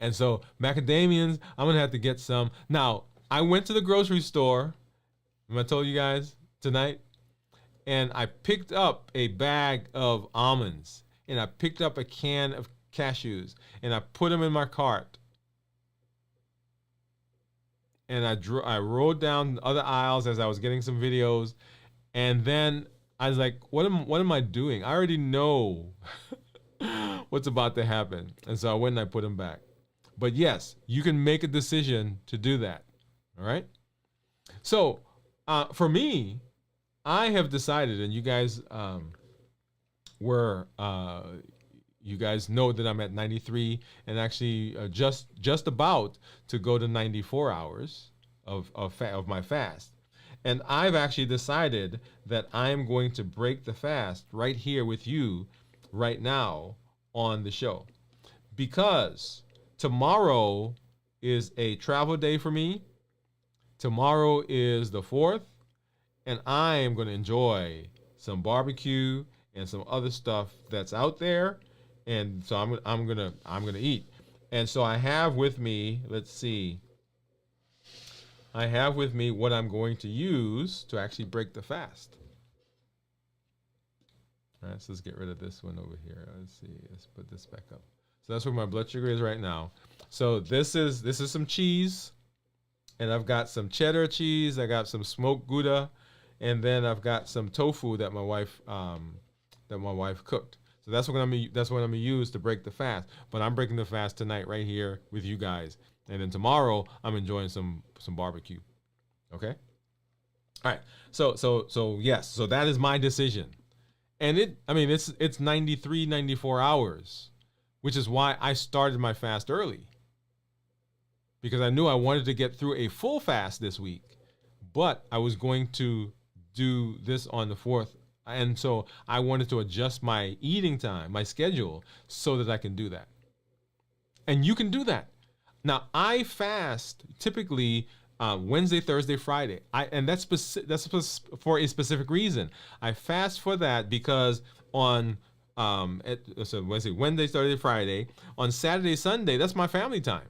And so macadamians, I'm going to have to get some. Now, I went to the grocery store, I told you guys tonight, and I picked up a bag of almonds, and I picked up a can of cashews, and I put them in my cart. And I rode down other aisles as I was getting some videos, and then I was like, what am I doing? I already know what's about to happen. And so I went and I put them back. But yes, you can make a decision to do that. All right. So for me, I have decided, and you guys you guys know that I'm at 93 and actually just about to go to 94 hours of my fast. And I've actually decided that I'm going to break the fast right here with you right now on the show, because tomorrow is a travel day for me. Tomorrow is the 4th, and I am going to enjoy some barbecue and some other stuff that's out there, and so I'm gonna eat. And so I have with me, let's see, I have with me what I'm going to use to actually break the fast. All right, so let's get rid of this one over here. Let's see, let's put this back up. So that's where my blood sugar is right now. So this is some cheese, and I've got some cheddar cheese. I got some smoked Gouda, and then I've got some tofu that my wife cooked. So that's what I'm gonna use to break the fast. But I'm breaking the fast tonight right here with you guys, and then tomorrow I'm enjoying some barbecue. Okay. All right. So yes. So that is my decision, and it's 93, 94 hours, which is why I started my fast early, because I knew I wanted to get through a full fast this week, but I was going to do this on the 4th. And so I wanted to adjust my eating time, my schedule, so that I can do that. And you can do that. Now, I fast typically Wednesday, Thursday, Friday. And that's for a specific reason. I fast for that because on Wednesday, Thursday, Friday, on Saturday, Sunday, that's my family time.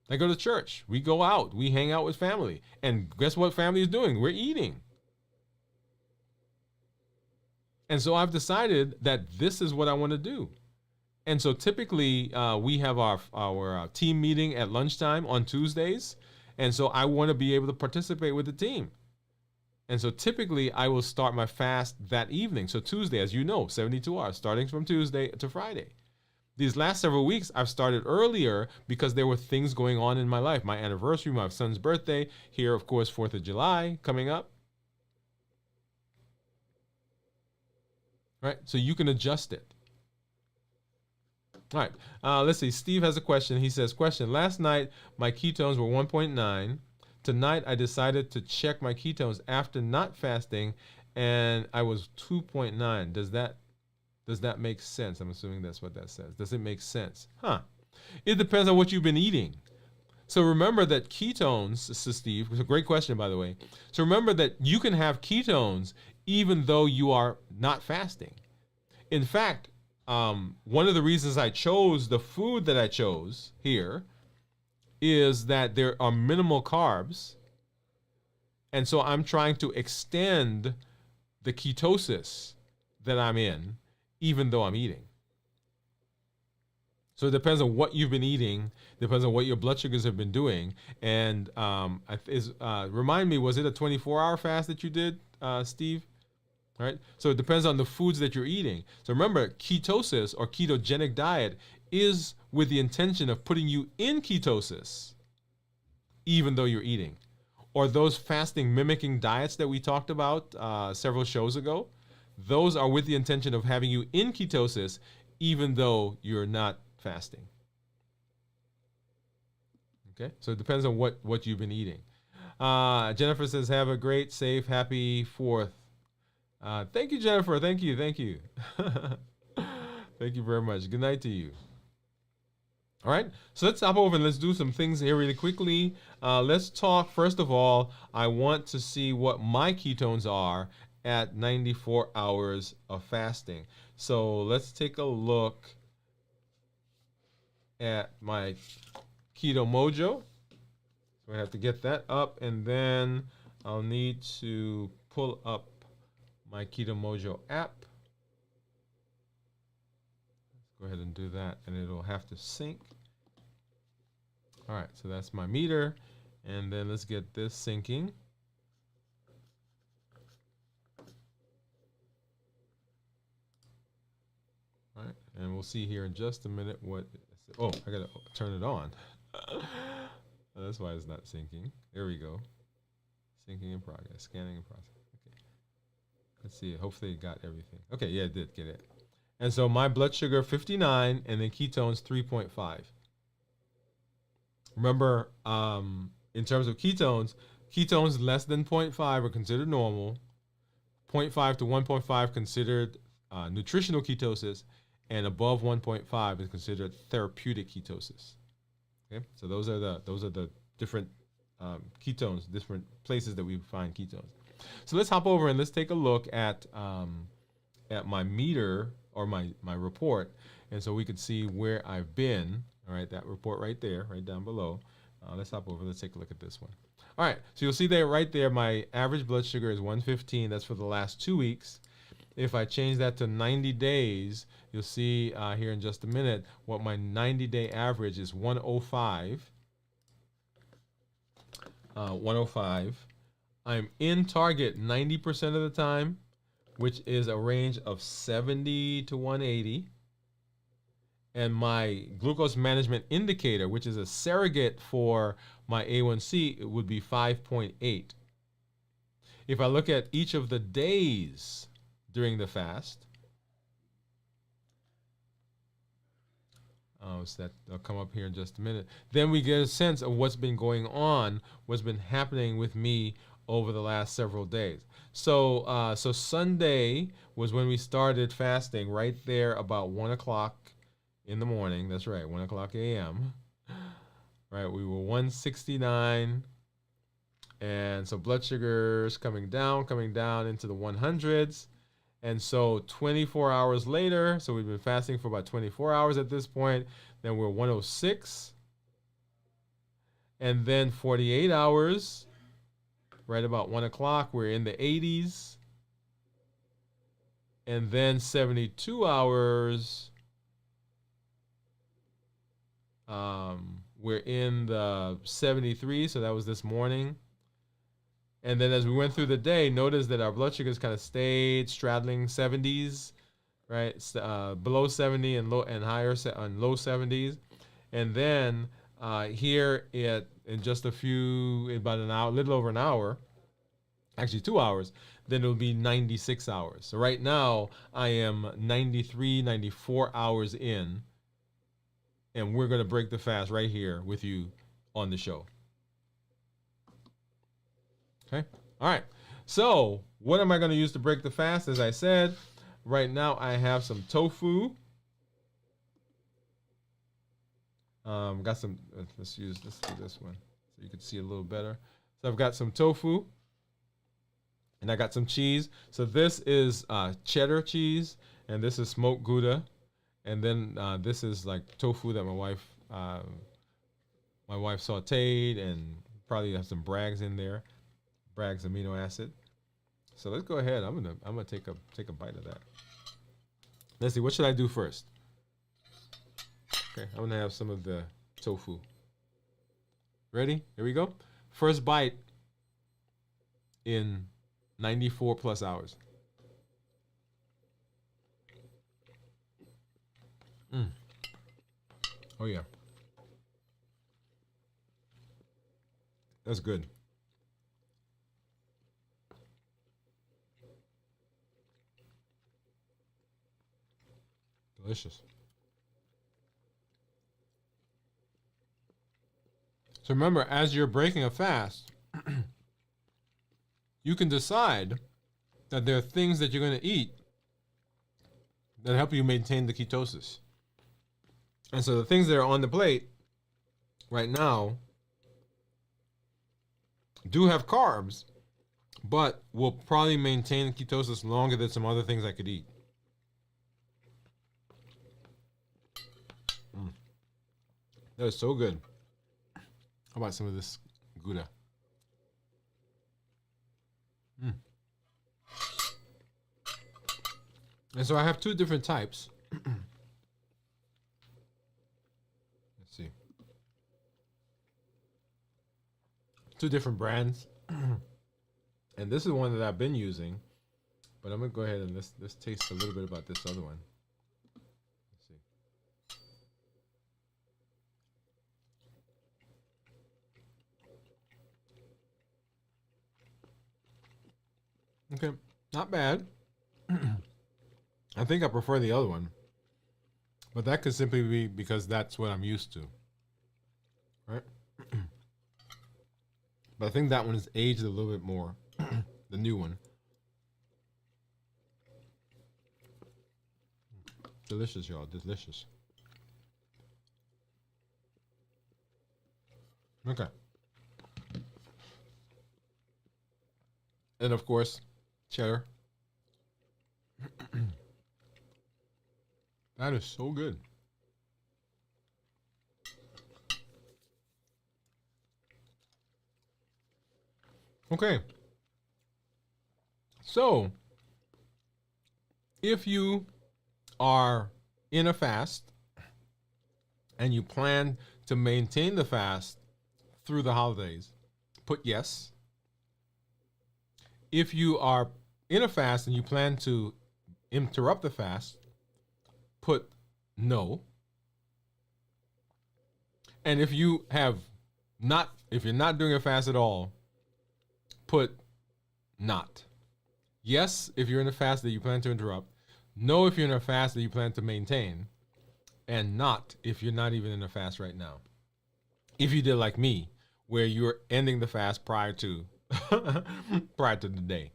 I go to church. We go out. We hang out with family. And guess what family is doing? We're eating. And so I've decided that this is what I want to do. And so typically we have our team meeting at lunchtime on Tuesdays. And so I want to be able to participate with the team. And so typically I will start my fast that evening. So Tuesday, as you know, 72 hours, starting from Tuesday to Friday. These last several weeks, I've started earlier because there were things going on in my life. My anniversary, my son's birthday, here, of course, 4th of July coming up. Right? So you can adjust it. All right. Let's see. Steve has a question. He says, question, last night my ketones were 1.9. Tonight I decided to check my ketones after not fasting and I was 2.9. Does that make sense? I'm assuming that's what that says. Does it make sense? Huh. It depends on what you've been eating. So remember that ketones, this is Steve, it's a great question, by the way. So remember that you can have ketones even though you are not fasting. In fact, one of the reasons I chose the food that I chose here is that there are minimal carbs. And so I'm trying to extend the ketosis that I'm in, even though I'm eating. So it depends on what you've been eating, depends on what your blood sugars have been doing. And remind me, was it a 24-hour fast that you did, Steve? All right. So it depends on the foods that you're eating. So remember, ketosis or ketogenic diet is with the intention of putting you in ketosis, even though you're eating. Or those fasting mimicking diets that we talked about several shows ago, those are with the intention of having you in ketosis, even though you're not fasting. Okay, so it depends on what you've been eating. Jennifer says, have a great, safe, happy 4th. Thank you, Jennifer. Thank you. Thank you very much. Good night to you. All right, so let's hop over and let's do some things here really quickly. Let's talk, first of all, I want to see what my ketones are at 94 hours of fasting. So let's take a look at my Keto Mojo. So I have to get that up, and then I'll need to pull up my Keto Mojo app. Let's go ahead and do that, and it'll have to sync. All right, so that's my meter, and then let's get this syncing. All right, and we'll see here in just a minute what. Oh, I gotta turn it on. That's why it's not syncing. There we go. Syncing in progress, scanning in process. Okay. Let's see. Hopefully it got everything. Okay, yeah, it did get it. And so my blood sugar 59, and then ketones 3.5. Remember, in terms of ketones less than 0.5 are considered normal. 0.5 to 1.5 considered nutritional ketosis, and above 1.5 is considered therapeutic ketosis. Okay, so those are the different ketones, different places that we find ketones. So let's hop over and let's take a look at my meter or my report, and so we can see where I've been. All right, that report right there, right down below. Let's hop over. Let's take a look at this one. All right, so you'll see there right there, my average blood sugar is 115. That's for the last 2 weeks. If I change that to 90 days, you'll see here in just a minute what my 90-day average is 105. 105. I'm in target 90% of the time, which is a range of 70 to 180. And my glucose management indicator, which is a surrogate for my A1C, it would be 5.8. If I look at each of the days during the fast, so that'll come up here in just a minute, then we get a sense of what's been going on, what's been happening with me over the last several days. So so Sunday was when we started fasting, right there about 1 o'clock in the morning. That's right, 1 o'clock a.m. Right, we were 169, and so blood sugars coming down into the 100s. And so 24 hours later, so we've been fasting for about 24 hours at this point, then we're 106. And then 48 hours, right about 1 o'clock, we're in the 80s. And then 72 hours, we're in the 73, so that was this morning. And then as we went through the day, notice that our blood sugars kind of stayed straddling 70s right? Below 70 and higher and low 70s, and then here in just about an hour, a little over an hour, actually 2 hours, then it'll be 96 hours. So right now I am 93, 94 hours in, and we're going to break the fast right here with you on the show. Okay. All right. So what am I going to use to break the fast? As I said, right now I have some tofu. Got some, let's do this one so you can see a little better. So I've got some tofu, and I got some cheese. So this is cheddar cheese, and this is smoked Gouda, and then this is like tofu that my wife sauteed, and probably have some Bragg's in there, Bragg's amino acid. So let's go ahead. I'm gonna take a bite of that. Let's see. What should I do first? Okay, I'm gonna have some of the tofu. Ready? Here we go. First bite in 94 plus hours. Oh yeah. That's good. Delicious. So remember, as you're breaking a fast, you can decide that there are things that you're going to eat that help you maintain the ketosis. And so the things that are on the plate right now do have carbs, but will probably maintain ketosis longer than some other things I could eat. That is so good. How about some of this Gouda? And so I have two different types. Let's see. Two different brands. And this is one that I've been using, but I'm gonna go ahead and let's taste a little bit about this other one. Let's see. Okay, not bad. I think I prefer the other one, but that could simply be because that's what I'm used to, right? But I think that one is aged a little bit more, the new one. Delicious, y'all, delicious. Okay. And of course, cheddar. That is so good. Okay. So, if you are in a fast and you plan to maintain the fast through the holidays, put yes. If you are in a fast and you plan to interrupt the fast, put no. And if you're not doing a fast at all, put not. Yes, if you're in a fast that you plan to interrupt. No, if you're in a fast that you plan to maintain. And not if you're not even in a fast right now. If you did like me, where you're ending the fast prior to the day.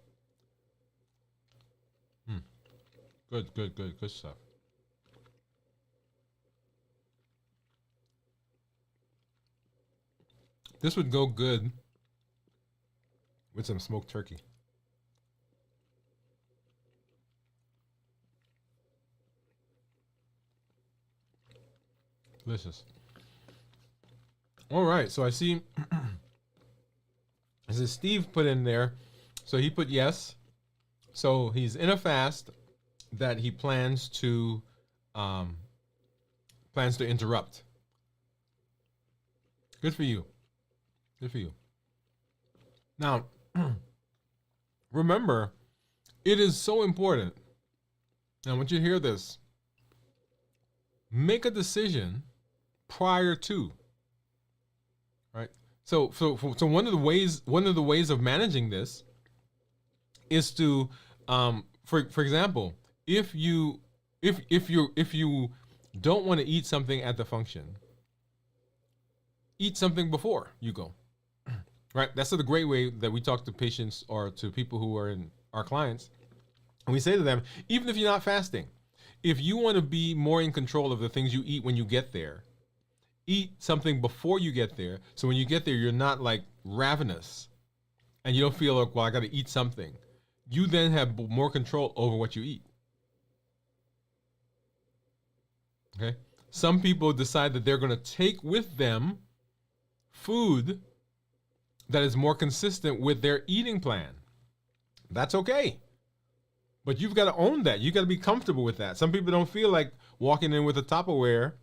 Good stuff. This would go good with some smoked turkey. Delicious. All right, so I see. This is Steve put in there. So he put yes. So he's in a fast that he plans to interrupt. Good for you. Good for you. Now, remember, it is so important And I want you to hear this. Make a decision prior to, right? So one of the ways of managing this is to, for example, if you don't want to eat something at the function, eat something before you go. Right? That's the great way that we talk to patients or to people who are in our clients. And we say to them, even if you're not fasting, if you want to be more in control of the things you eat when you get there, eat something before you get there. So when you get there, you're not like ravenous and you don't feel like, well, I got to eat something. You then have more control over what you eat. Okay. Some people decide that they're going to take with them food that is more consistent with their eating plan. That's okay. But you've got to own that. You got to be comfortable with that. Some people don't feel like walking in with a Tupperware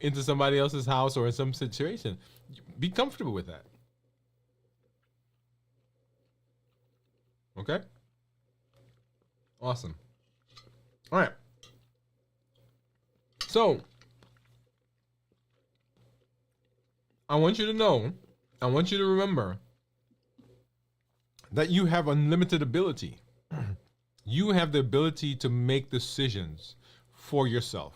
into somebody else's house or in some situation. Be comfortable with that. Okay? Awesome. All right. So, I want you to remember that you have unlimited ability. You have the ability to make decisions for yourself.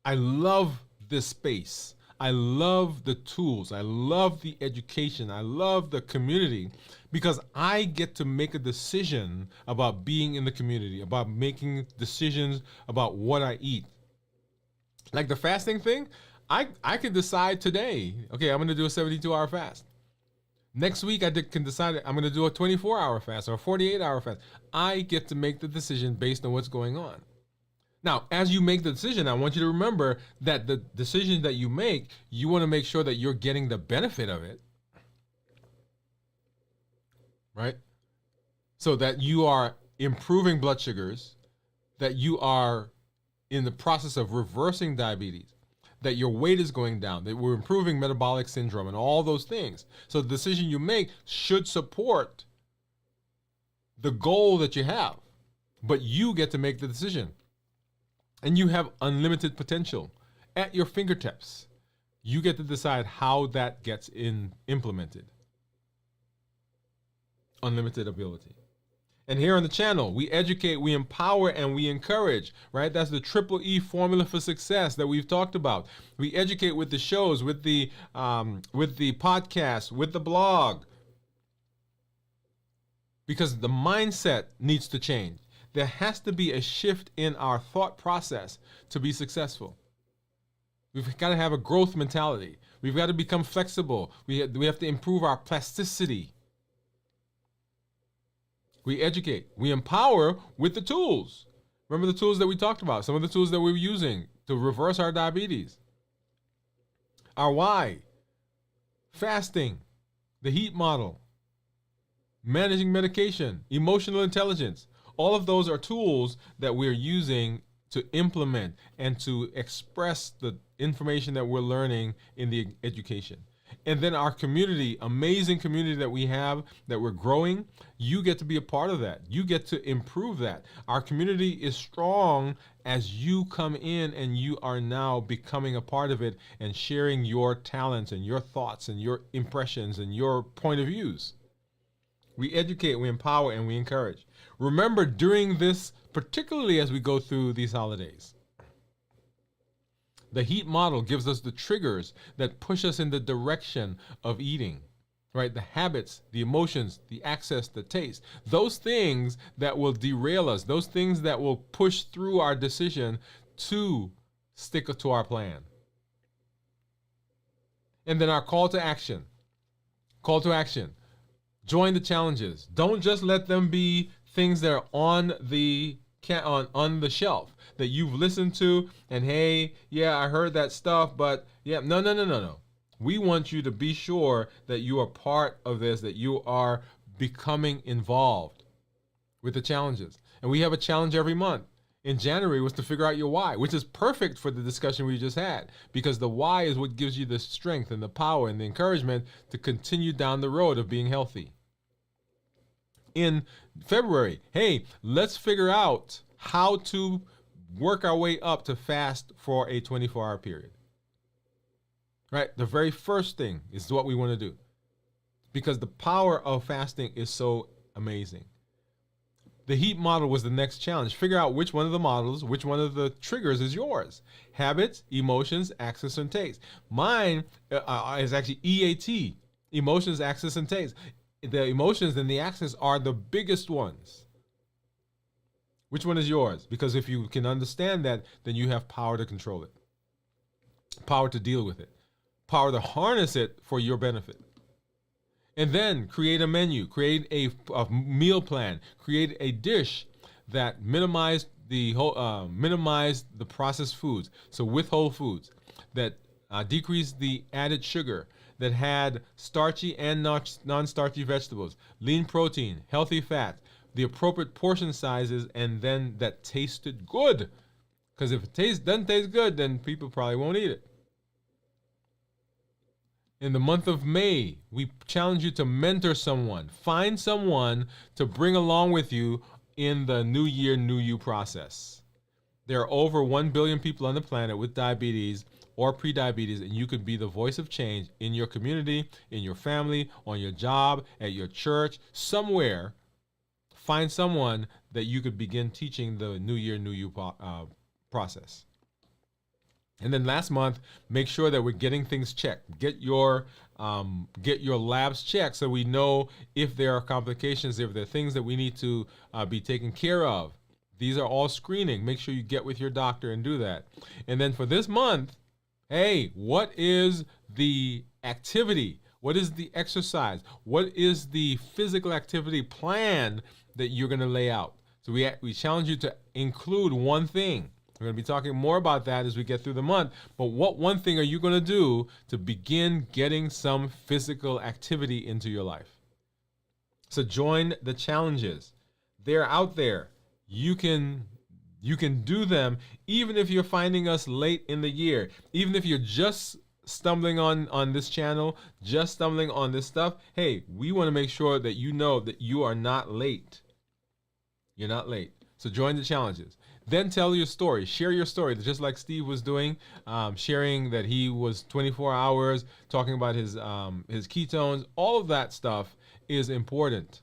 I love this space. I love the tools. I love the education. I love the community because I get to make a decision about being in the community, about making decisions about what I eat. Like the fasting thing, I can decide today, okay, I'm going to do a 72-hour fast. Next week, I can decide I'm going to do a 24-hour fast or a 48-hour fast. I get to make the decision based on what's going on. Now, as you make the decision, I want you to remember that the decision that you make, you want to make sure that you're getting the benefit of it, right? So that you are improving blood sugars, that you are in the process of reversing diabetes, that your weight is going down, that we're improving metabolic syndrome and all those things. So the decision you make should support the goal that you have, but you get to make the decision. And you have unlimited potential at your fingertips. You get to decide how that gets implemented. Unlimited ability. And here on the channel, we educate, we empower, and we encourage, right? That's the triple E formula for success that we've talked about. We educate with the shows, with the podcast, with the blog. Because the mindset needs to change. There has to be a shift in our thought process to be successful. We've got to have a growth mentality. We've got to become flexible. We have to improve our plasticity. We educate. We empower with the tools. Remember the tools that we talked about, some of the tools that we were using to reverse our diabetes. Our why, fasting, the heat model, managing medication, emotional intelligence. All of those are tools that we're using to implement and to express the information that we're learning in the education. And then our community, amazing community that we have, that we're growing, you get to be a part of that. You get to improve that. Our community is strong as you come in and you are now becoming a part of it and sharing your talents and your thoughts and your impressions and your point of views. We educate, we empower, and we encourage. Remember, during this, particularly as we go through these holidays, the heat model gives us the triggers that push us in the direction of eating, right? The habits, the emotions, the access, the taste, those things that will derail us, those things that will push through our decision to stick to our plan. And then our call to action. Call to action. Join the challenges. Don't just let them be things that are on the shelf that you've listened to and hey, yeah, I heard that stuff, but yeah, no. We want you to be sure that you are part of this, that you are becoming involved with the challenges. And we have a challenge every month. In January was to figure out your why, which is perfect for the discussion we just had, because the why is what gives you the strength and the power and the encouragement to continue down the road of being healthy. in February. Hey, let's figure out how to work our way up to fast for a 24-hour period. Right? The very first thing is what we want to do, because the power of fasting is so amazing. The HEAT model was the next challenge. Figure out which one of the models, which one of the triggers is yours. Habits, emotions, access, and taste. Mine is actually EAT, emotions, access, and taste. The emotions and the access are the biggest ones. Which one is yours? Because if you can understand that, then you have power to control it, power to deal with it, power to harness it for your benefit. And then create a menu, create a meal plan, create a dish that minimize the processed foods. So with whole foods, that decrease the added sugar, that had starchy and non-starchy vegetables, lean protein, healthy fat, the appropriate portion sizes, and then that tasted good. Because if it doesn't taste good, then people probably won't eat it. In the month of May, we challenge you to mentor someone. Find someone to bring along with you in the New Year, New You process. There are over 1 billion people on the planet with diabetes or prediabetes, and you could be the voice of change in your community, in your family, on your job, at your church, somewhere. Find someone that you could begin teaching the New Year, New You process. And then last month, make sure that we're getting things checked. Get your labs checked so we know if there are complications, if there are things that we need to be taken care of. These are all screening. Make sure you get with your doctor and do that. And then for this month, hey, what is the activity? What is the exercise? What is the physical activity plan that you're going to lay out? So we challenge you to include one thing. We're going to be talking more about that as we get through the month. But what one thing are you going to do to begin getting some physical activity into your life? So join the challenges. They're out there. You can do them even if you're finding us late in the year. Even if you're just stumbling on this channel, just stumbling on this stuff. Hey, we want to make sure that you know that you are not late. You're not late. So join the challenges. Then tell your story. Share your story, just like Steve was doing, sharing that he was 24 hours, talking about his ketones. All of that stuff is important.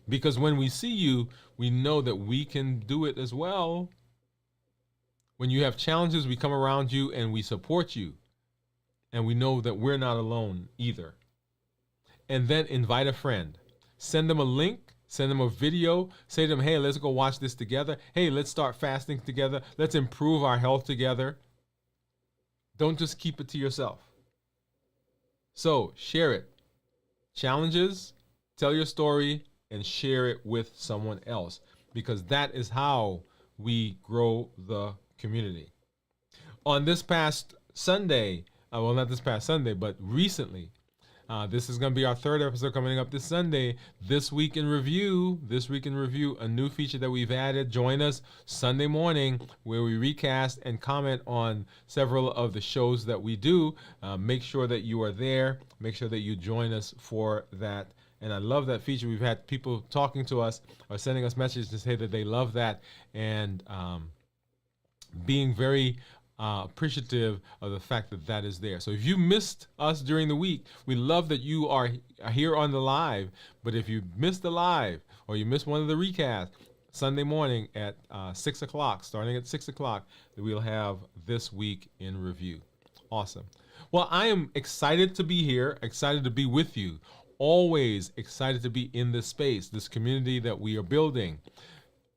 Because when we see you, we know that we can do it as well. When you have challenges, we come around you and we support you. And we know that we're not alone either. And then invite a friend. Send them a link. Send them a video. Say to them, hey, let's go watch this together. Hey, let's start fasting together. Let's improve our health together. Don't just keep it to yourself. So share it. Challenges, tell your story, and share it with someone else, because that is how we grow the community. On this past Sunday, well, not this past Sunday, but recently, this is going to be our third episode coming up this Sunday. This Week in Review, a new feature that we've added. Join us Sunday morning where we recast and comment on several of the shows that we do. Make sure that you are there. Make sure that you join us for that. And I love that feature. We've had people talking to us or sending us messages to say that they love that, and being very appreciative of the fact that that is there. So if you missed us during the week, we love that you are here on the live. But if you missed the live or you missed one of the recasts, Sunday morning at 6 o'clock, starting at 6 o'clock, we'll have This Week in Review. Awesome. Well, I am excited to be here, excited to be with you. Always excited to be in this space, this community that we are building.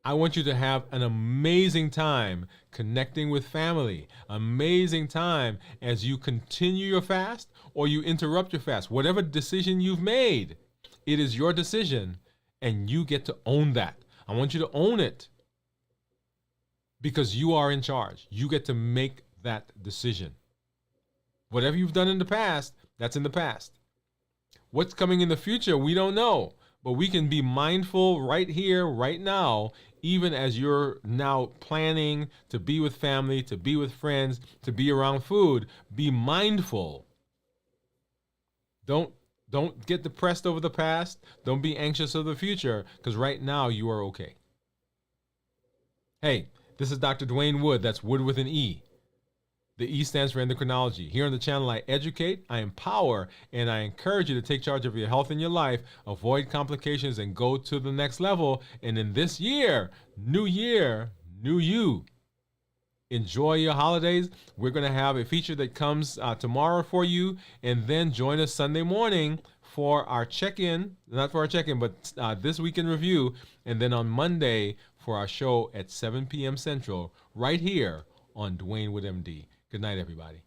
I want you to have an amazing time connecting with family, amazing time as you continue your fast or you interrupt your fast. Whatever decision you've made, it is your decision and you get to own that. I want you to own it because you are in charge. You get to make that decision. Whatever you've done in the past, that's in the past. What's coming in the future, we don't know. But we can be mindful right here, right now, even as you're now planning to be with family, to be with friends, to be around food. Be mindful. Don't Don't get depressed over the past. Don't be anxious of the future, because right now you are okay. Hey, this is Dr. Dwain Woode. That's Wood with an E. The E stands for endocrinology. Here on the channel, I educate, I empower, and I encourage you to take charge of your health and your life, avoid complications, and go to the next level. And in this year, new you. Enjoy your holidays. We're going to have a feature that comes tomorrow for you, and then join us Sunday morning for our check-in, not for our check-in, but this week in review, and then on Monday for our show at 7 p.m. Central, right here on Dwain Woode MD. Good night, everybody.